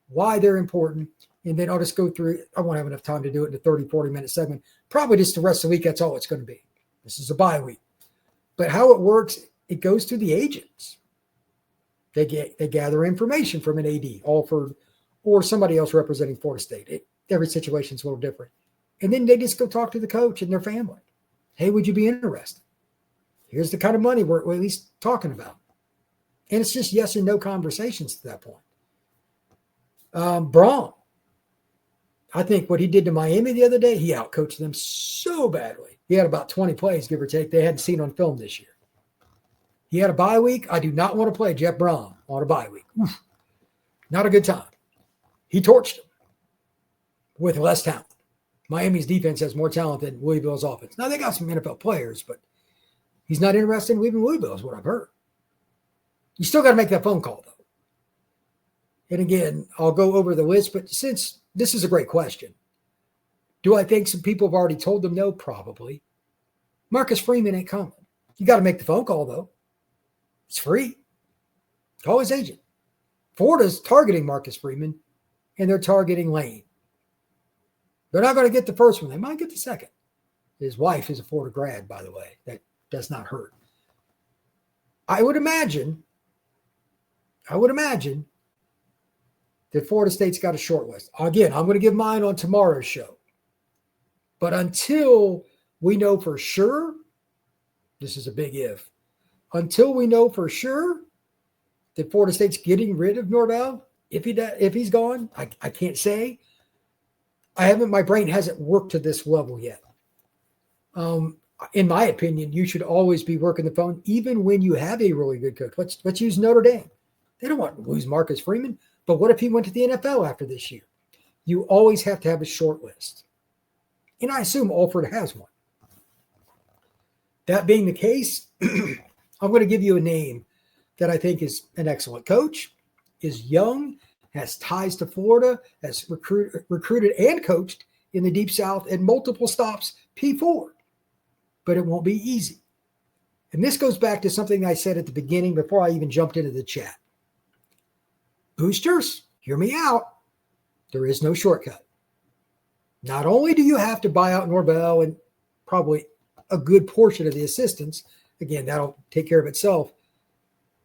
why they're important. And then I'll just go through. I won't have enough time to do it in a 30, 40-minute segment. Probably just the rest of the week. That's all it's going to be. This is a bye week. But how it works, it goes to the agents. They gather information from an AD, or somebody else representing Florida State. Every situation is a little different. And then they just go talk to the coach and their family. Hey, would you be interested? Here's the kind of money we're at least talking about. And it's just yes or no conversations at that point. Braun. I think what he did to Miami the other day, he outcoached them so badly. He had about 20 plays, give or take, they hadn't seen on film this year. He had a bye week. I do not want to play Jeff Braun on a bye week. Not a good time. He torched him with less talent. Miami's defense has more talent than Louisville's offense. Now, they got some NFL players, but he's not interested in leaving Louisville is what I've heard. You still got to make that phone call, though. And again, I'll go over the list, but since this is a great question, do I think some people have already told them no? Probably. Marcus Freeman ain't coming. You got to make the phone call, though. It's free. Call his agent. Florida's targeting Marcus Freeman, and they're targeting Lane. They're not going to get the first one. They might get the second. His wife is a Florida grad, by the way. That does not hurt. I would imagine that Florida State's got a short list. Again, I'm going to give mine on tomorrow's show. But until we know for sure, this is a big if, until we know for sure that Florida State's getting rid of Norvell, if he's gone, I can't say. My brain hasn't worked to this level yet. In my opinion, you should always be working the phone, even when you have a really good coach. Let's use Notre Dame. They don't want to lose Marcus Freeman, but what if he went to the NFL after this year? You always have to have a short list. And I assume Alford has one. That being the case, I'm going to give you a name that I think is an excellent coach, is young, has ties to Florida, has recruited and coached in the Deep South at multiple stops, P4. But it won't be easy. And this goes back to something I said at the beginning before I even jumped into the chat. Boosters, hear me out. There is no shortcut. Not only do you have to buy out Norvell and probably a good portion of the assistants, again, that'll take care of itself.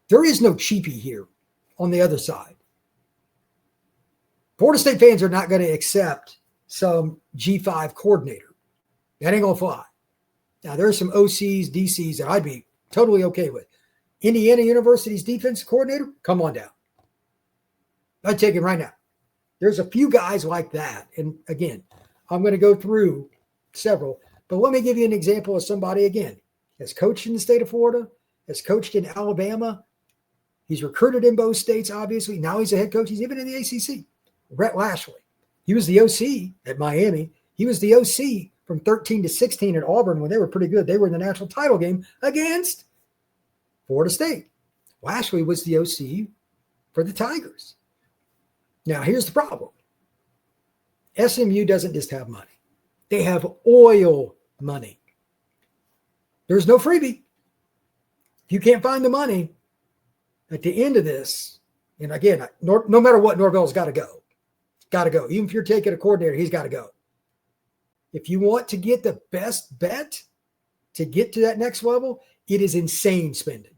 There is no cheapie here on the other side. Florida State fans are not going to accept some G5 coordinator. That ain't going to fly. Now, there are some OCs, DCs that I'd be totally okay with. Indiana University's defense coordinator, come on down. I'd take it right now. There's a few guys like that. And again, I'm going to go through several. But let me give you an example of somebody, again, has coached in the state of Florida, has coached in Alabama. He's recruited in both states, obviously. Now he's a head coach. He's even in the ACC. Brett Lashley. He was the OC at Miami. He was the OC from 13 to 16 at Auburn when they were pretty good. They were in the national title game against Florida State. Lashley was the OC for the Tigers. Now, here's the problem. SMU doesn't just have money. They have oil money. There's no freebie. If you can't find the money at the end of this, and again, no matter what, Norvell's got to go. Got to go. Even if you're taking a coordinator, he's got to go. If you want to get the best bet to get to that next level, it is insane spending.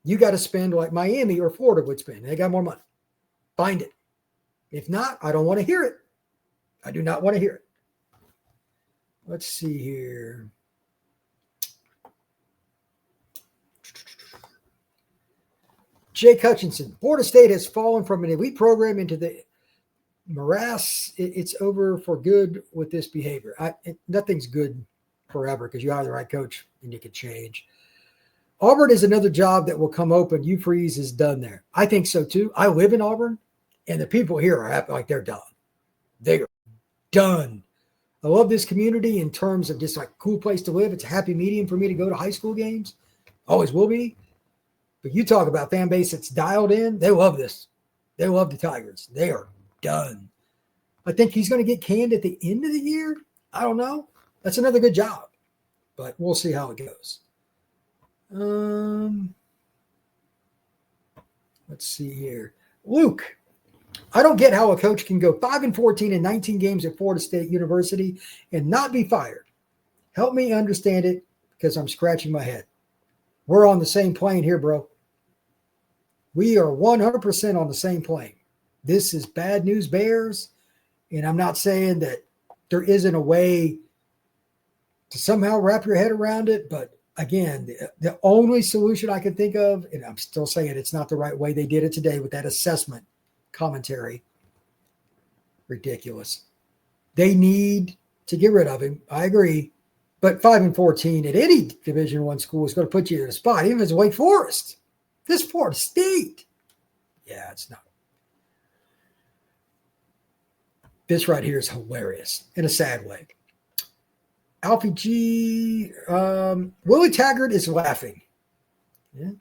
You got to spend like Miami or Florida would spend. They got more money. Find it. If not, I don't want to hear it. I do not want to hear it. Let's see here. Jake Hutchinson. Florida State has fallen from an elite program into the morass. It's over for good with this behavior. Nothing's good forever because you hire the right coach and you can change. Auburn is another job that will come open. Hugh Freeze is done there. I think so too. I live in Auburn, and the people here are happy like they're done. They are done. I love this community in terms of just like cool place to live. It's a happy medium for me to go to high school games. Always will be. But you talk about fan base that's dialed in. They love this. They love the Tigers. They are done. I think he's going to get canned at the end of the year. I don't know. That's another good job. But we'll see how it goes. Let's see here. Luke, I don't get how a coach can go 5-14 in 19 games at Florida State University and not be fired. Help me understand it because I'm scratching my head. We're on the same plane here, bro. We are 100% on the same plane. This is bad news bears, and I'm not saying that there isn't a way to somehow wrap your head around it, but again, the only solution I can think of, and I'm still saying it's not the right way they did it today with that assessment commentary. Ridiculous. They need to get rid of him. I agree. But 5-14 at any Division I school is going to put you in a spot, even if it's Wake Forest. This Florida State. Yeah, it's not. This right here is hilarious in a sad way. Alfie G. Willie Taggart is laughing. Yeah.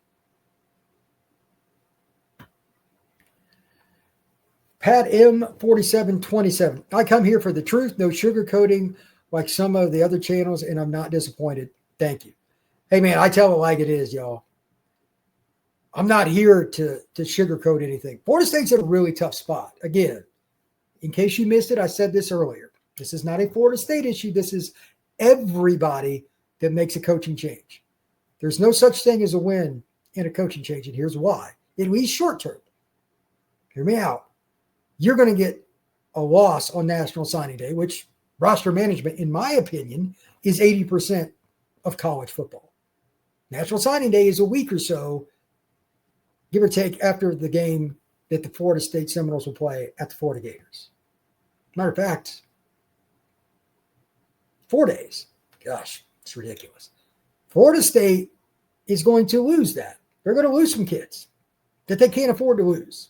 Pat M. 4727. I come here for the truth, no sugarcoating like some of the other channels, and I'm not disappointed. Thank you. Hey, man, I tell it like it is, y'all. I'm not here to sugarcoat anything. Florida State's in a really tough spot. Again, in case you missed it, I said this earlier. This is not a Florida State issue. This is everybody that makes a coaching change. There's no such thing as a win in a coaching change, and here's why. At least short term. Hear me out. You're going to get a loss on National Signing Day, which roster management, in my opinion, is 80% of college football. National Signing Day is a week or so, give or take, after the game that the Florida State Seminoles will play at the Florida Gators. Matter of fact, 4 days. Gosh, it's ridiculous. Florida State is going to lose that. They're going to lose some kids that they can't afford to lose.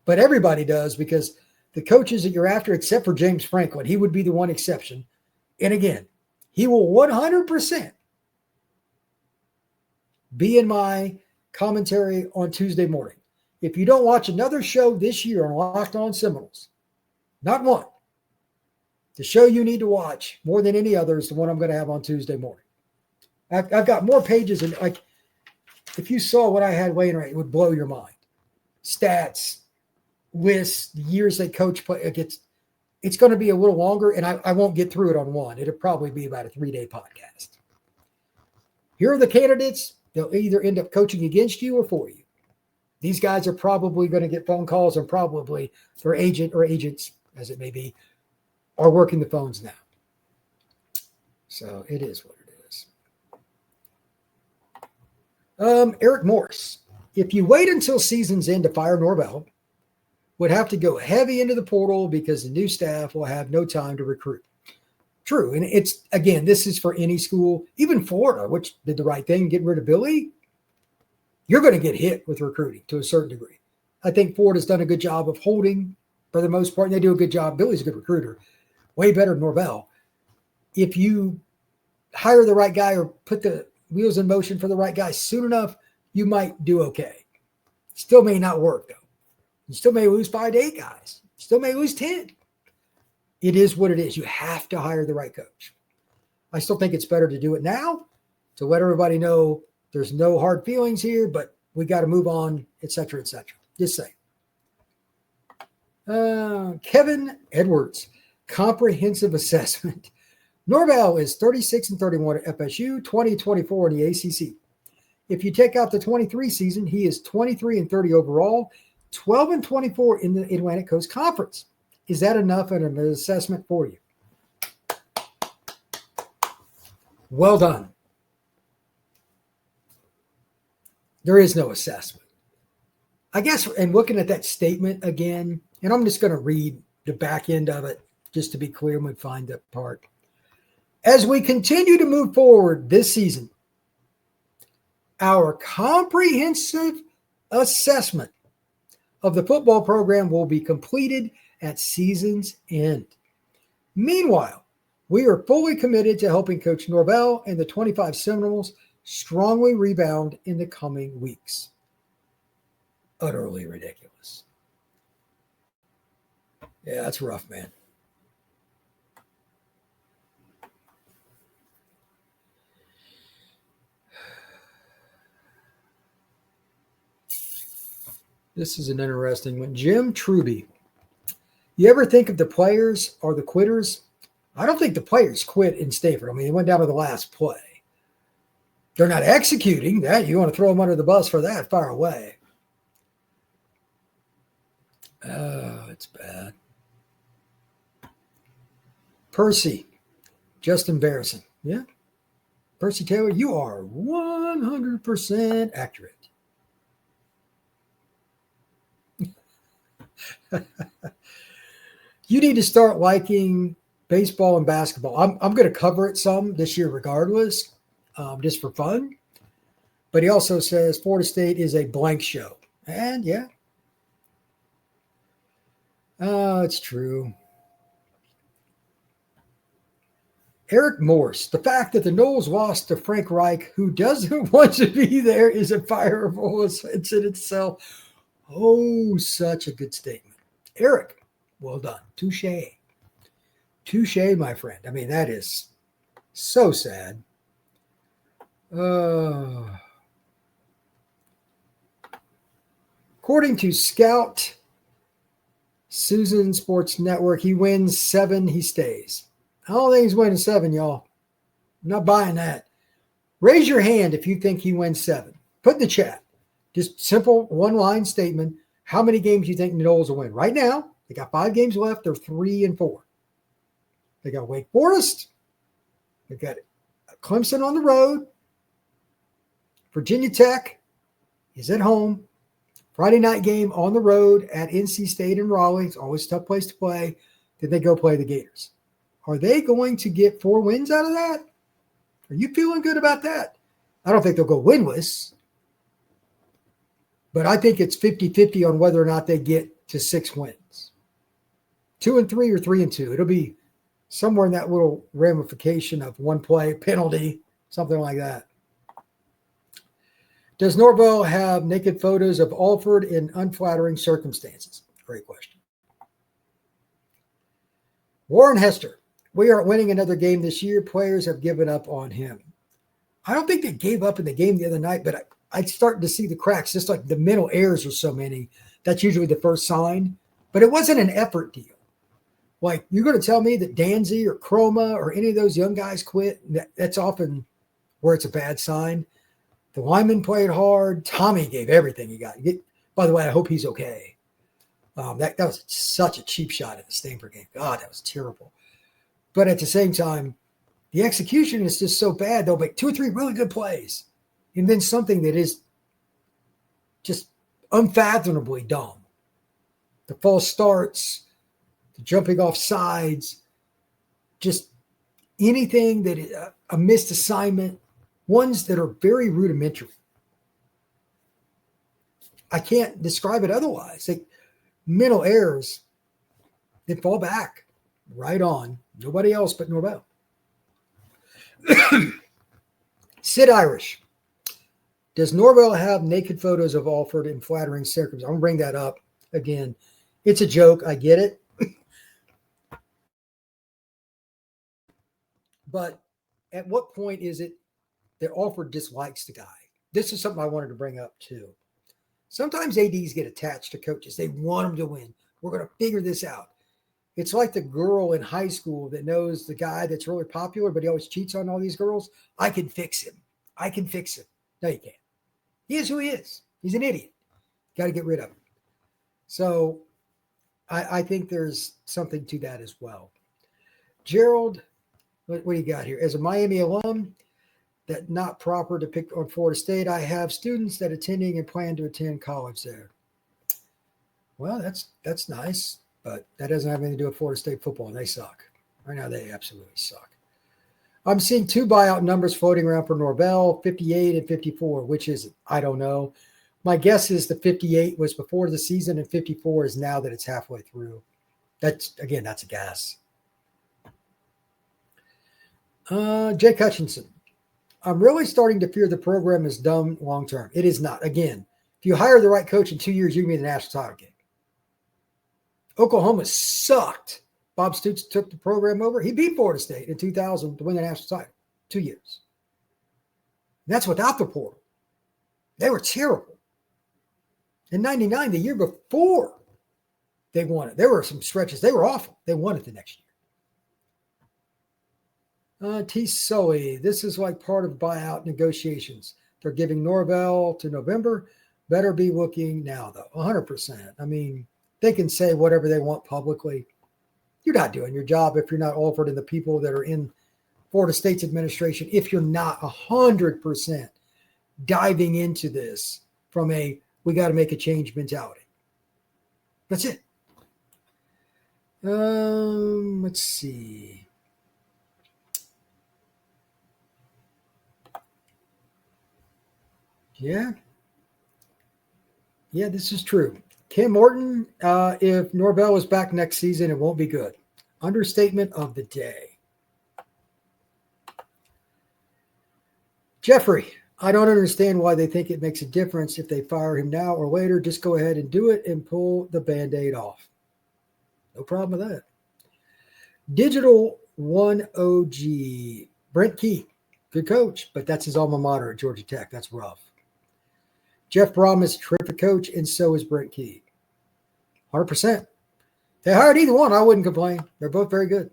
But everybody does, because the coaches that you're after, except for James Franklin, he would be the one exception. And again, he will 100% be in my commentary on Tuesday morning. If you don't watch another show this year on Locked On Seminoles, not one, the show you need to watch more than any other is the one I'm going to have on Tuesday morning. I've got more pages, and like, if you saw what I had laying right, it would blow your mind. Stats, lists, years they coach play. It's going to be a little longer, and I won't get through it on one. It'll probably be about a 3-day podcast. Here are the candidates. They'll either end up coaching against you or for you. These guys are probably going to get phone calls, and probably their agent or agents, as it may be, are working the phones now. So it is what it is. Eric Morris. If you wait until season's end to fire Norvell, would have to go heavy into the portal because the new staff will have no time to recruit. True. And it's, again, this is for any school, even Florida, which did the right thing, getting rid of Billy. You're going to get hit with recruiting to a certain degree. I think Florida's done a good job of holding for the most part, and they do a good job. Billy's a good recruiter, way better than Norvell. If you hire the right guy or put the wheels in motion for the right guy soon enough, you might do okay. Still may not work, though. You still may lose 5 to 8 guys. Still may lose 10. It is what it is. You have to hire the right coach. I still think it's better to do it now to let everybody know there's no hard feelings here, but we got to move on, et cetera, et cetera. Just saying. Kevin Edwards, comprehensive assessment. Norvell is 36-31 at FSU, 20-24 in the ACC. If you take out the 23 season, he is 23-30 overall, 12-24 in the Atlantic Coast Conference. Is that enough in an assessment for you? Well done. There is no assessment. I guess, and looking at that statement again, and I'm just going to read the back end of it just to be clear when we find that part. As we continue to move forward this season, Our comprehensive assessment of the football program will be completed at season's end. Meanwhile, we are fully committed to helping Coach Norvell and the 25 Seminoles strongly rebound in the coming weeks. Utterly ridiculous. Yeah, that's rough, man. This is an interesting one. Jim Truby. You ever think of the players or the quitters? I don't think the players quit in Stanford. I mean, they went down to the last play. They're not executing that. You want to throw them under the bus for that, far away. Oh, it's bad. Percy, just embarrassing. Yeah. Percy Taylor, you are 100% accurate. You need to start liking baseball and basketball. I'm going to cover it some this year regardless, just for fun. But he also says Florida State is a blank show. And yeah. Oh, it's true. Eric Morse, the fact that the Noles lost to Frank Reich, who doesn't want to be there, is a fireable offense in itself. Oh, such a good statement. Eric, well done. Touche. Touche, my friend. I mean, that is so sad. According to Scout Susan Sports Network, he wins 7, he stays. I don't think he's winning 7, y'all. I'm not buying that. Raise your hand if you think he wins 7. Put in the chat. Just simple one-line statement. How many games do you think the Noles will win? Right now, they got 5 games left. They're 3-4. They got Wake Forest. They got Clemson on the road. Virginia Tech is at home. Friday night game on the road at NC State in Raleigh. It's always a tough place to play. Then they go play the Gators. Are they going to get 4 wins out of that? Are you feeling good about that? I don't think they'll go winless. But I think it's 50-50 on whether or not they get to 6 wins. 2-3 or 3-2. It'll be somewhere in that little ramification of one play, penalty, something like that. Does Norvell have naked photos of Alford in unflattering circumstances? Great question. Warren Hester. We aren't winning another game this year. Players have given up on him. I don't think they gave up in the game the other night, but I'm starting to see the cracks, just like the mental errors are so many. That's usually the first sign. But it wasn't an effort deal. Like, you're going to tell me that Danzy or Chroma or any of those young guys quit? That's often where it's a bad sign. The lineman played hard. Tommy gave everything he got. By the way, I hope he's okay. That was such a cheap shot at the Stanford game. God, that was terrible. But at the same time, the execution is just so bad. They'll make 2 or 3 really good plays. And then something that is just unfathomably dumb. The false starts, the jumping off sides, just anything that is a missed assignment, ones that are very rudimentary. I can't describe it otherwise. Like mental errors that fall back right on nobody else but Norvell. Sid Irish. Does Norvell have naked photos of Alford in flattering circumstances? I'm going to bring that up again. It's a joke. I get it. But at what point is it that Alford dislikes the guy? This is something I wanted to bring up too. Sometimes ADs get attached to coaches. They want them to win. We're going to figure this out. It's like the girl in high school that knows the guy that's really popular, but he always cheats on all these girls. I can fix him. I can fix him. No, you can't. He is who he is. He's an idiot. Got to get rid of him. So I think there's something to that as well. Gerald, what do you got here? As a Miami alum, that not proper to pick on Florida State. I have students that attending and plan to attend college there. Well, that's nice, but that doesn't have anything to do with Florida State football. They suck. Right now, they absolutely suck. I'm seeing two buyout numbers floating around for Norvell, 58 and 54, which is, I don't know. My guess is the 58 was before the season and 54 is now that it's halfway through. That's a guess. Jake Hutchinson. I'm really starting to fear the program is dumb long-term. It is not. Again, if you hire the right coach in 2 years, you can be in the national title game. Oklahoma sucked. Bob Stoops took the program over. He beat Florida State in 2000 to win the national title. 2 years. And that's without the portal. They were terrible. In 99, the year before they won it, there were some stretches. They were awful. They won it the next year. T. Sully, this is like part of buyout negotiations. They're giving Norvell to November. Better be looking now, though. 100%. I mean, they can say whatever they want publicly. You're not doing your job if you're not offered to the people that are in Florida State's administration, if you're not 100% diving into this from a we got to make a change mentality. That's it. Let's see. Yeah, this is true. Cam Morton, if Norvell is back next season, it won't be good. Understatement of the day. Jeffrey, I don't understand why they think it makes a difference if they fire him now or later. Just go ahead and do it and pull the Band-Aid off. No problem with that. Digital 1 OG. Brent Key, good coach, but that's his alma mater at Georgia Tech. That's rough. Jeff Brom is a terrific coach, and so is Brent Key. 100%. They hired either one. I wouldn't complain. They're both very good.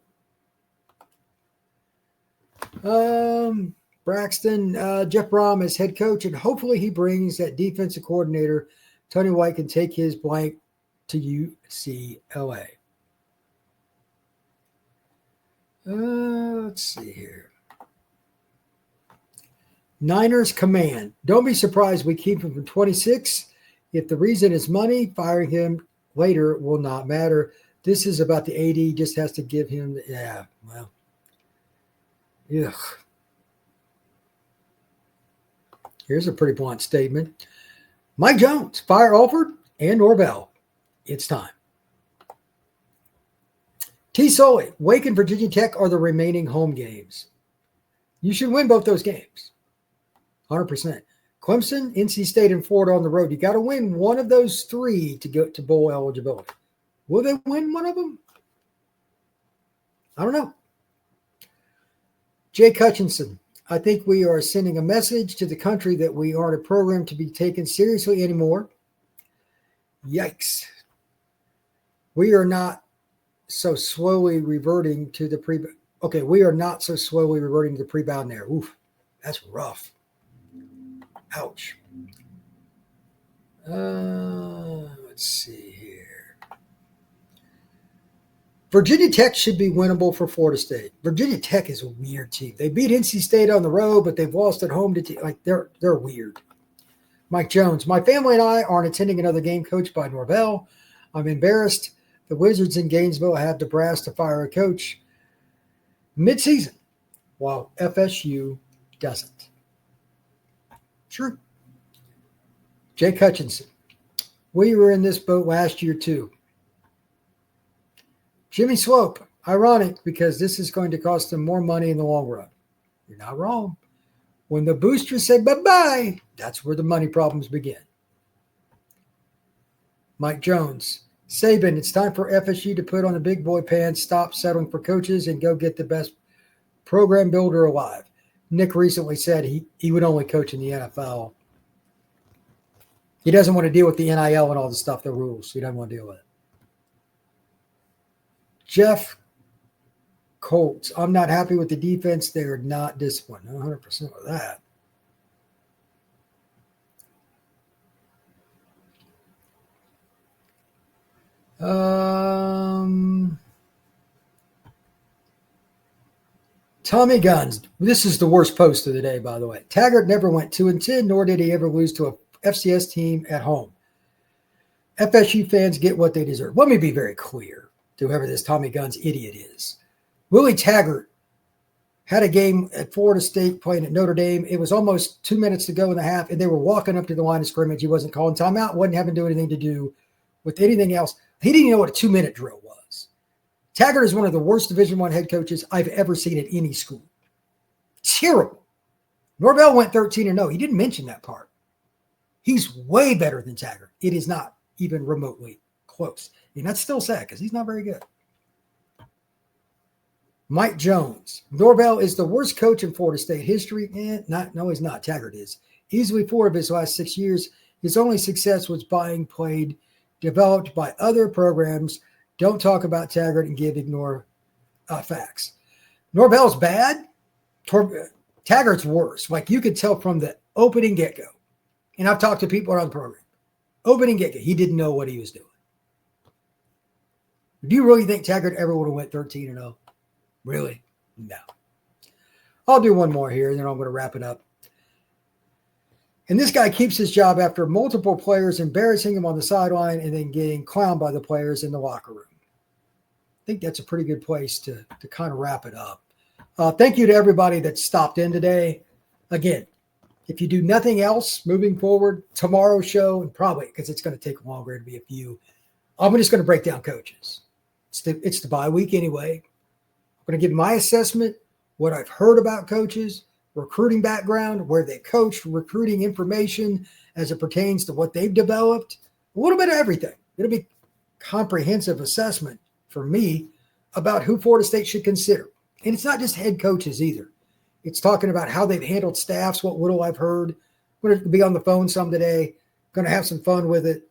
Braxton, Jeff Brom is head coach, and hopefully he brings that defensive coordinator. Tony White can take his blank to UCLA. Let's see here. Niners command. Don't be surprised we keep him from 26. If the reason is money, firing him later will not matter. This is about the AD. Just has to give him. Ugh. Here's a pretty blunt statement. Mike Jones, fire Alford and Norvell. It's time. T. Sully, Wake and Virginia Tech are the remaining home games. You should win both those games. 100%. Clemson, NC State, and Florida on the road. You got to win one of those three to go to bowl eligibility. Will they win one of them? I don't know. Jake Hutchinson, I think we are sending a message to the country that we aren't a program to be taken seriously anymore. Yikes. We are not so slowly reverting to the we are not so slowly reverting to the pre-Bowden era. Oof, that's rough. Ouch. Let's see here. Virginia Tech should be winnable for Florida State. Virginia Tech is a weird team. They beat NC State on the road, but they've lost at home to they're weird. Mike Jones, my family and I aren't attending another game coached by Norvell. I'm embarrassed. The Wizards in Gainesville have the brass to fire a coach mid-season, while FSU doesn't. True. Jake Hutchinson, we were in this boat last year too. Jimmy Slope, ironic because this is going to cost them more money in the long run. You're not wrong. When the boosters say bye-bye, that's where the money problems begin. Mike Jones, Saban, it's time for FSU to put on the big boy pants, stop settling for coaches, and go get the best program builder alive. Nick recently said he would only coach in the NFL. He doesn't want to deal with the NIL and all the stuff, the rules. He doesn't want to deal with it. Jeff Colts, I'm not happy with the defense. They are not disciplined. 100% with that. Tommy Guns. This is the worst post of the day, by the way. Taggart never went 2-10, nor did he ever lose to a FCS team at home. FSU fans get what they deserve. Let me be very clear to whoever this Tommy Guns idiot is. Willie Taggart had a game at Florida State playing at Notre Dame. It was almost 2 minutes to go in the half, and they were walking up to the line of scrimmage. He wasn't calling timeout, wasn't having to do anything to do with anything else. He didn't even know what a 2-minute drill was. Taggart is one of the worst Division I head coaches I've ever seen at any school. Terrible. Norvell went 13-0. He didn't mention that part. He's way better than Taggart. It is not even remotely close. And that's still sad because he's not very good. Mike Jones. Norvell is the worst coach in Florida State history. No, he's not. Taggart is. Easily 4 of his last 6 years. His only success was buying played, developed by other programs. Don't talk about Taggart and ignore facts. Norvell's bad. Taggart's worse. Like you could tell from the opening get-go. And I've talked to people on the program. Opening get-go, he didn't know what he was doing. Do you really think Taggart ever would have went 13-0? Really? No. I'll do one more here, and then I'm going to wrap it up. And this guy keeps his job after multiple players embarrassing him on the sideline and then getting clowned by the players in the locker room. I think that's a pretty good place to kind of wrap it up. Thank you to everybody that stopped in today. Again, if you do nothing else moving forward, tomorrow's show, and probably because it's going to take longer to be a few, I'm just going to break down coaches. It's the bye week anyway. I'm going to give my assessment, what I've heard about coaches, recruiting background, where they coached, recruiting information as it pertains to what they've developed, a little bit of everything. It'll be comprehensive assessment for me about who Florida State should consider. And it's not just head coaches either. It's talking about how they've handled staffs, what little I've heard. I'm going to be on the phone some today. Going to have some fun with it.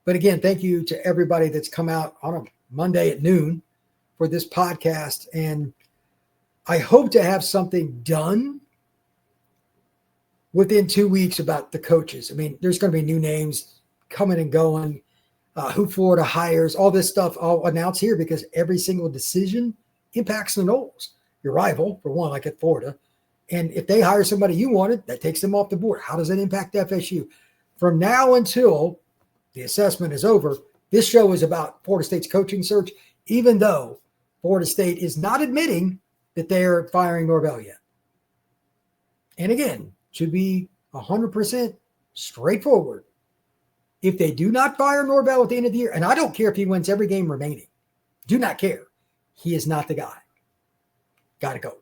But again, thank you to everybody that's come out on a Monday at noon for this podcast. And I hope to have something done within 2 weeks about the coaches. I mean, there's going to be new names coming and going, who Florida hires, all this stuff I'll announce here because every single decision impacts the Noles, your rival, for one, like at Florida. And if they hire somebody you wanted, that takes them off the board. How does that impact FSU? From now until the assessment is over, this show is about Florida State's coaching search, even though Florida State is not admitting that they're firing Norvell yet. And again, should be 100% straightforward. If they do not fire Norvell at the end of the year, and I don't care if he wins every game remaining, do not care. He is not the guy. Got to go.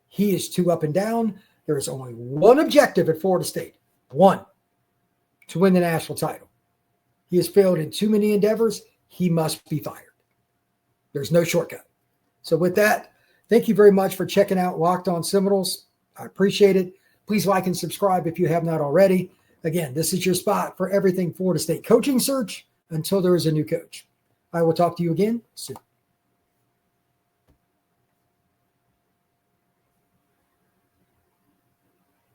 He is too up and down. There is only one objective at Florida State. One, to win the national title. He has failed in too many endeavors. He must be fired. There's no shortcut. So with that, thank you very much for checking out Locked On Seminoles. I appreciate it. Please like and subscribe if you have not already. Again, this is your spot for everything Florida State coaching search until there is a new coach. I will talk to you again soon.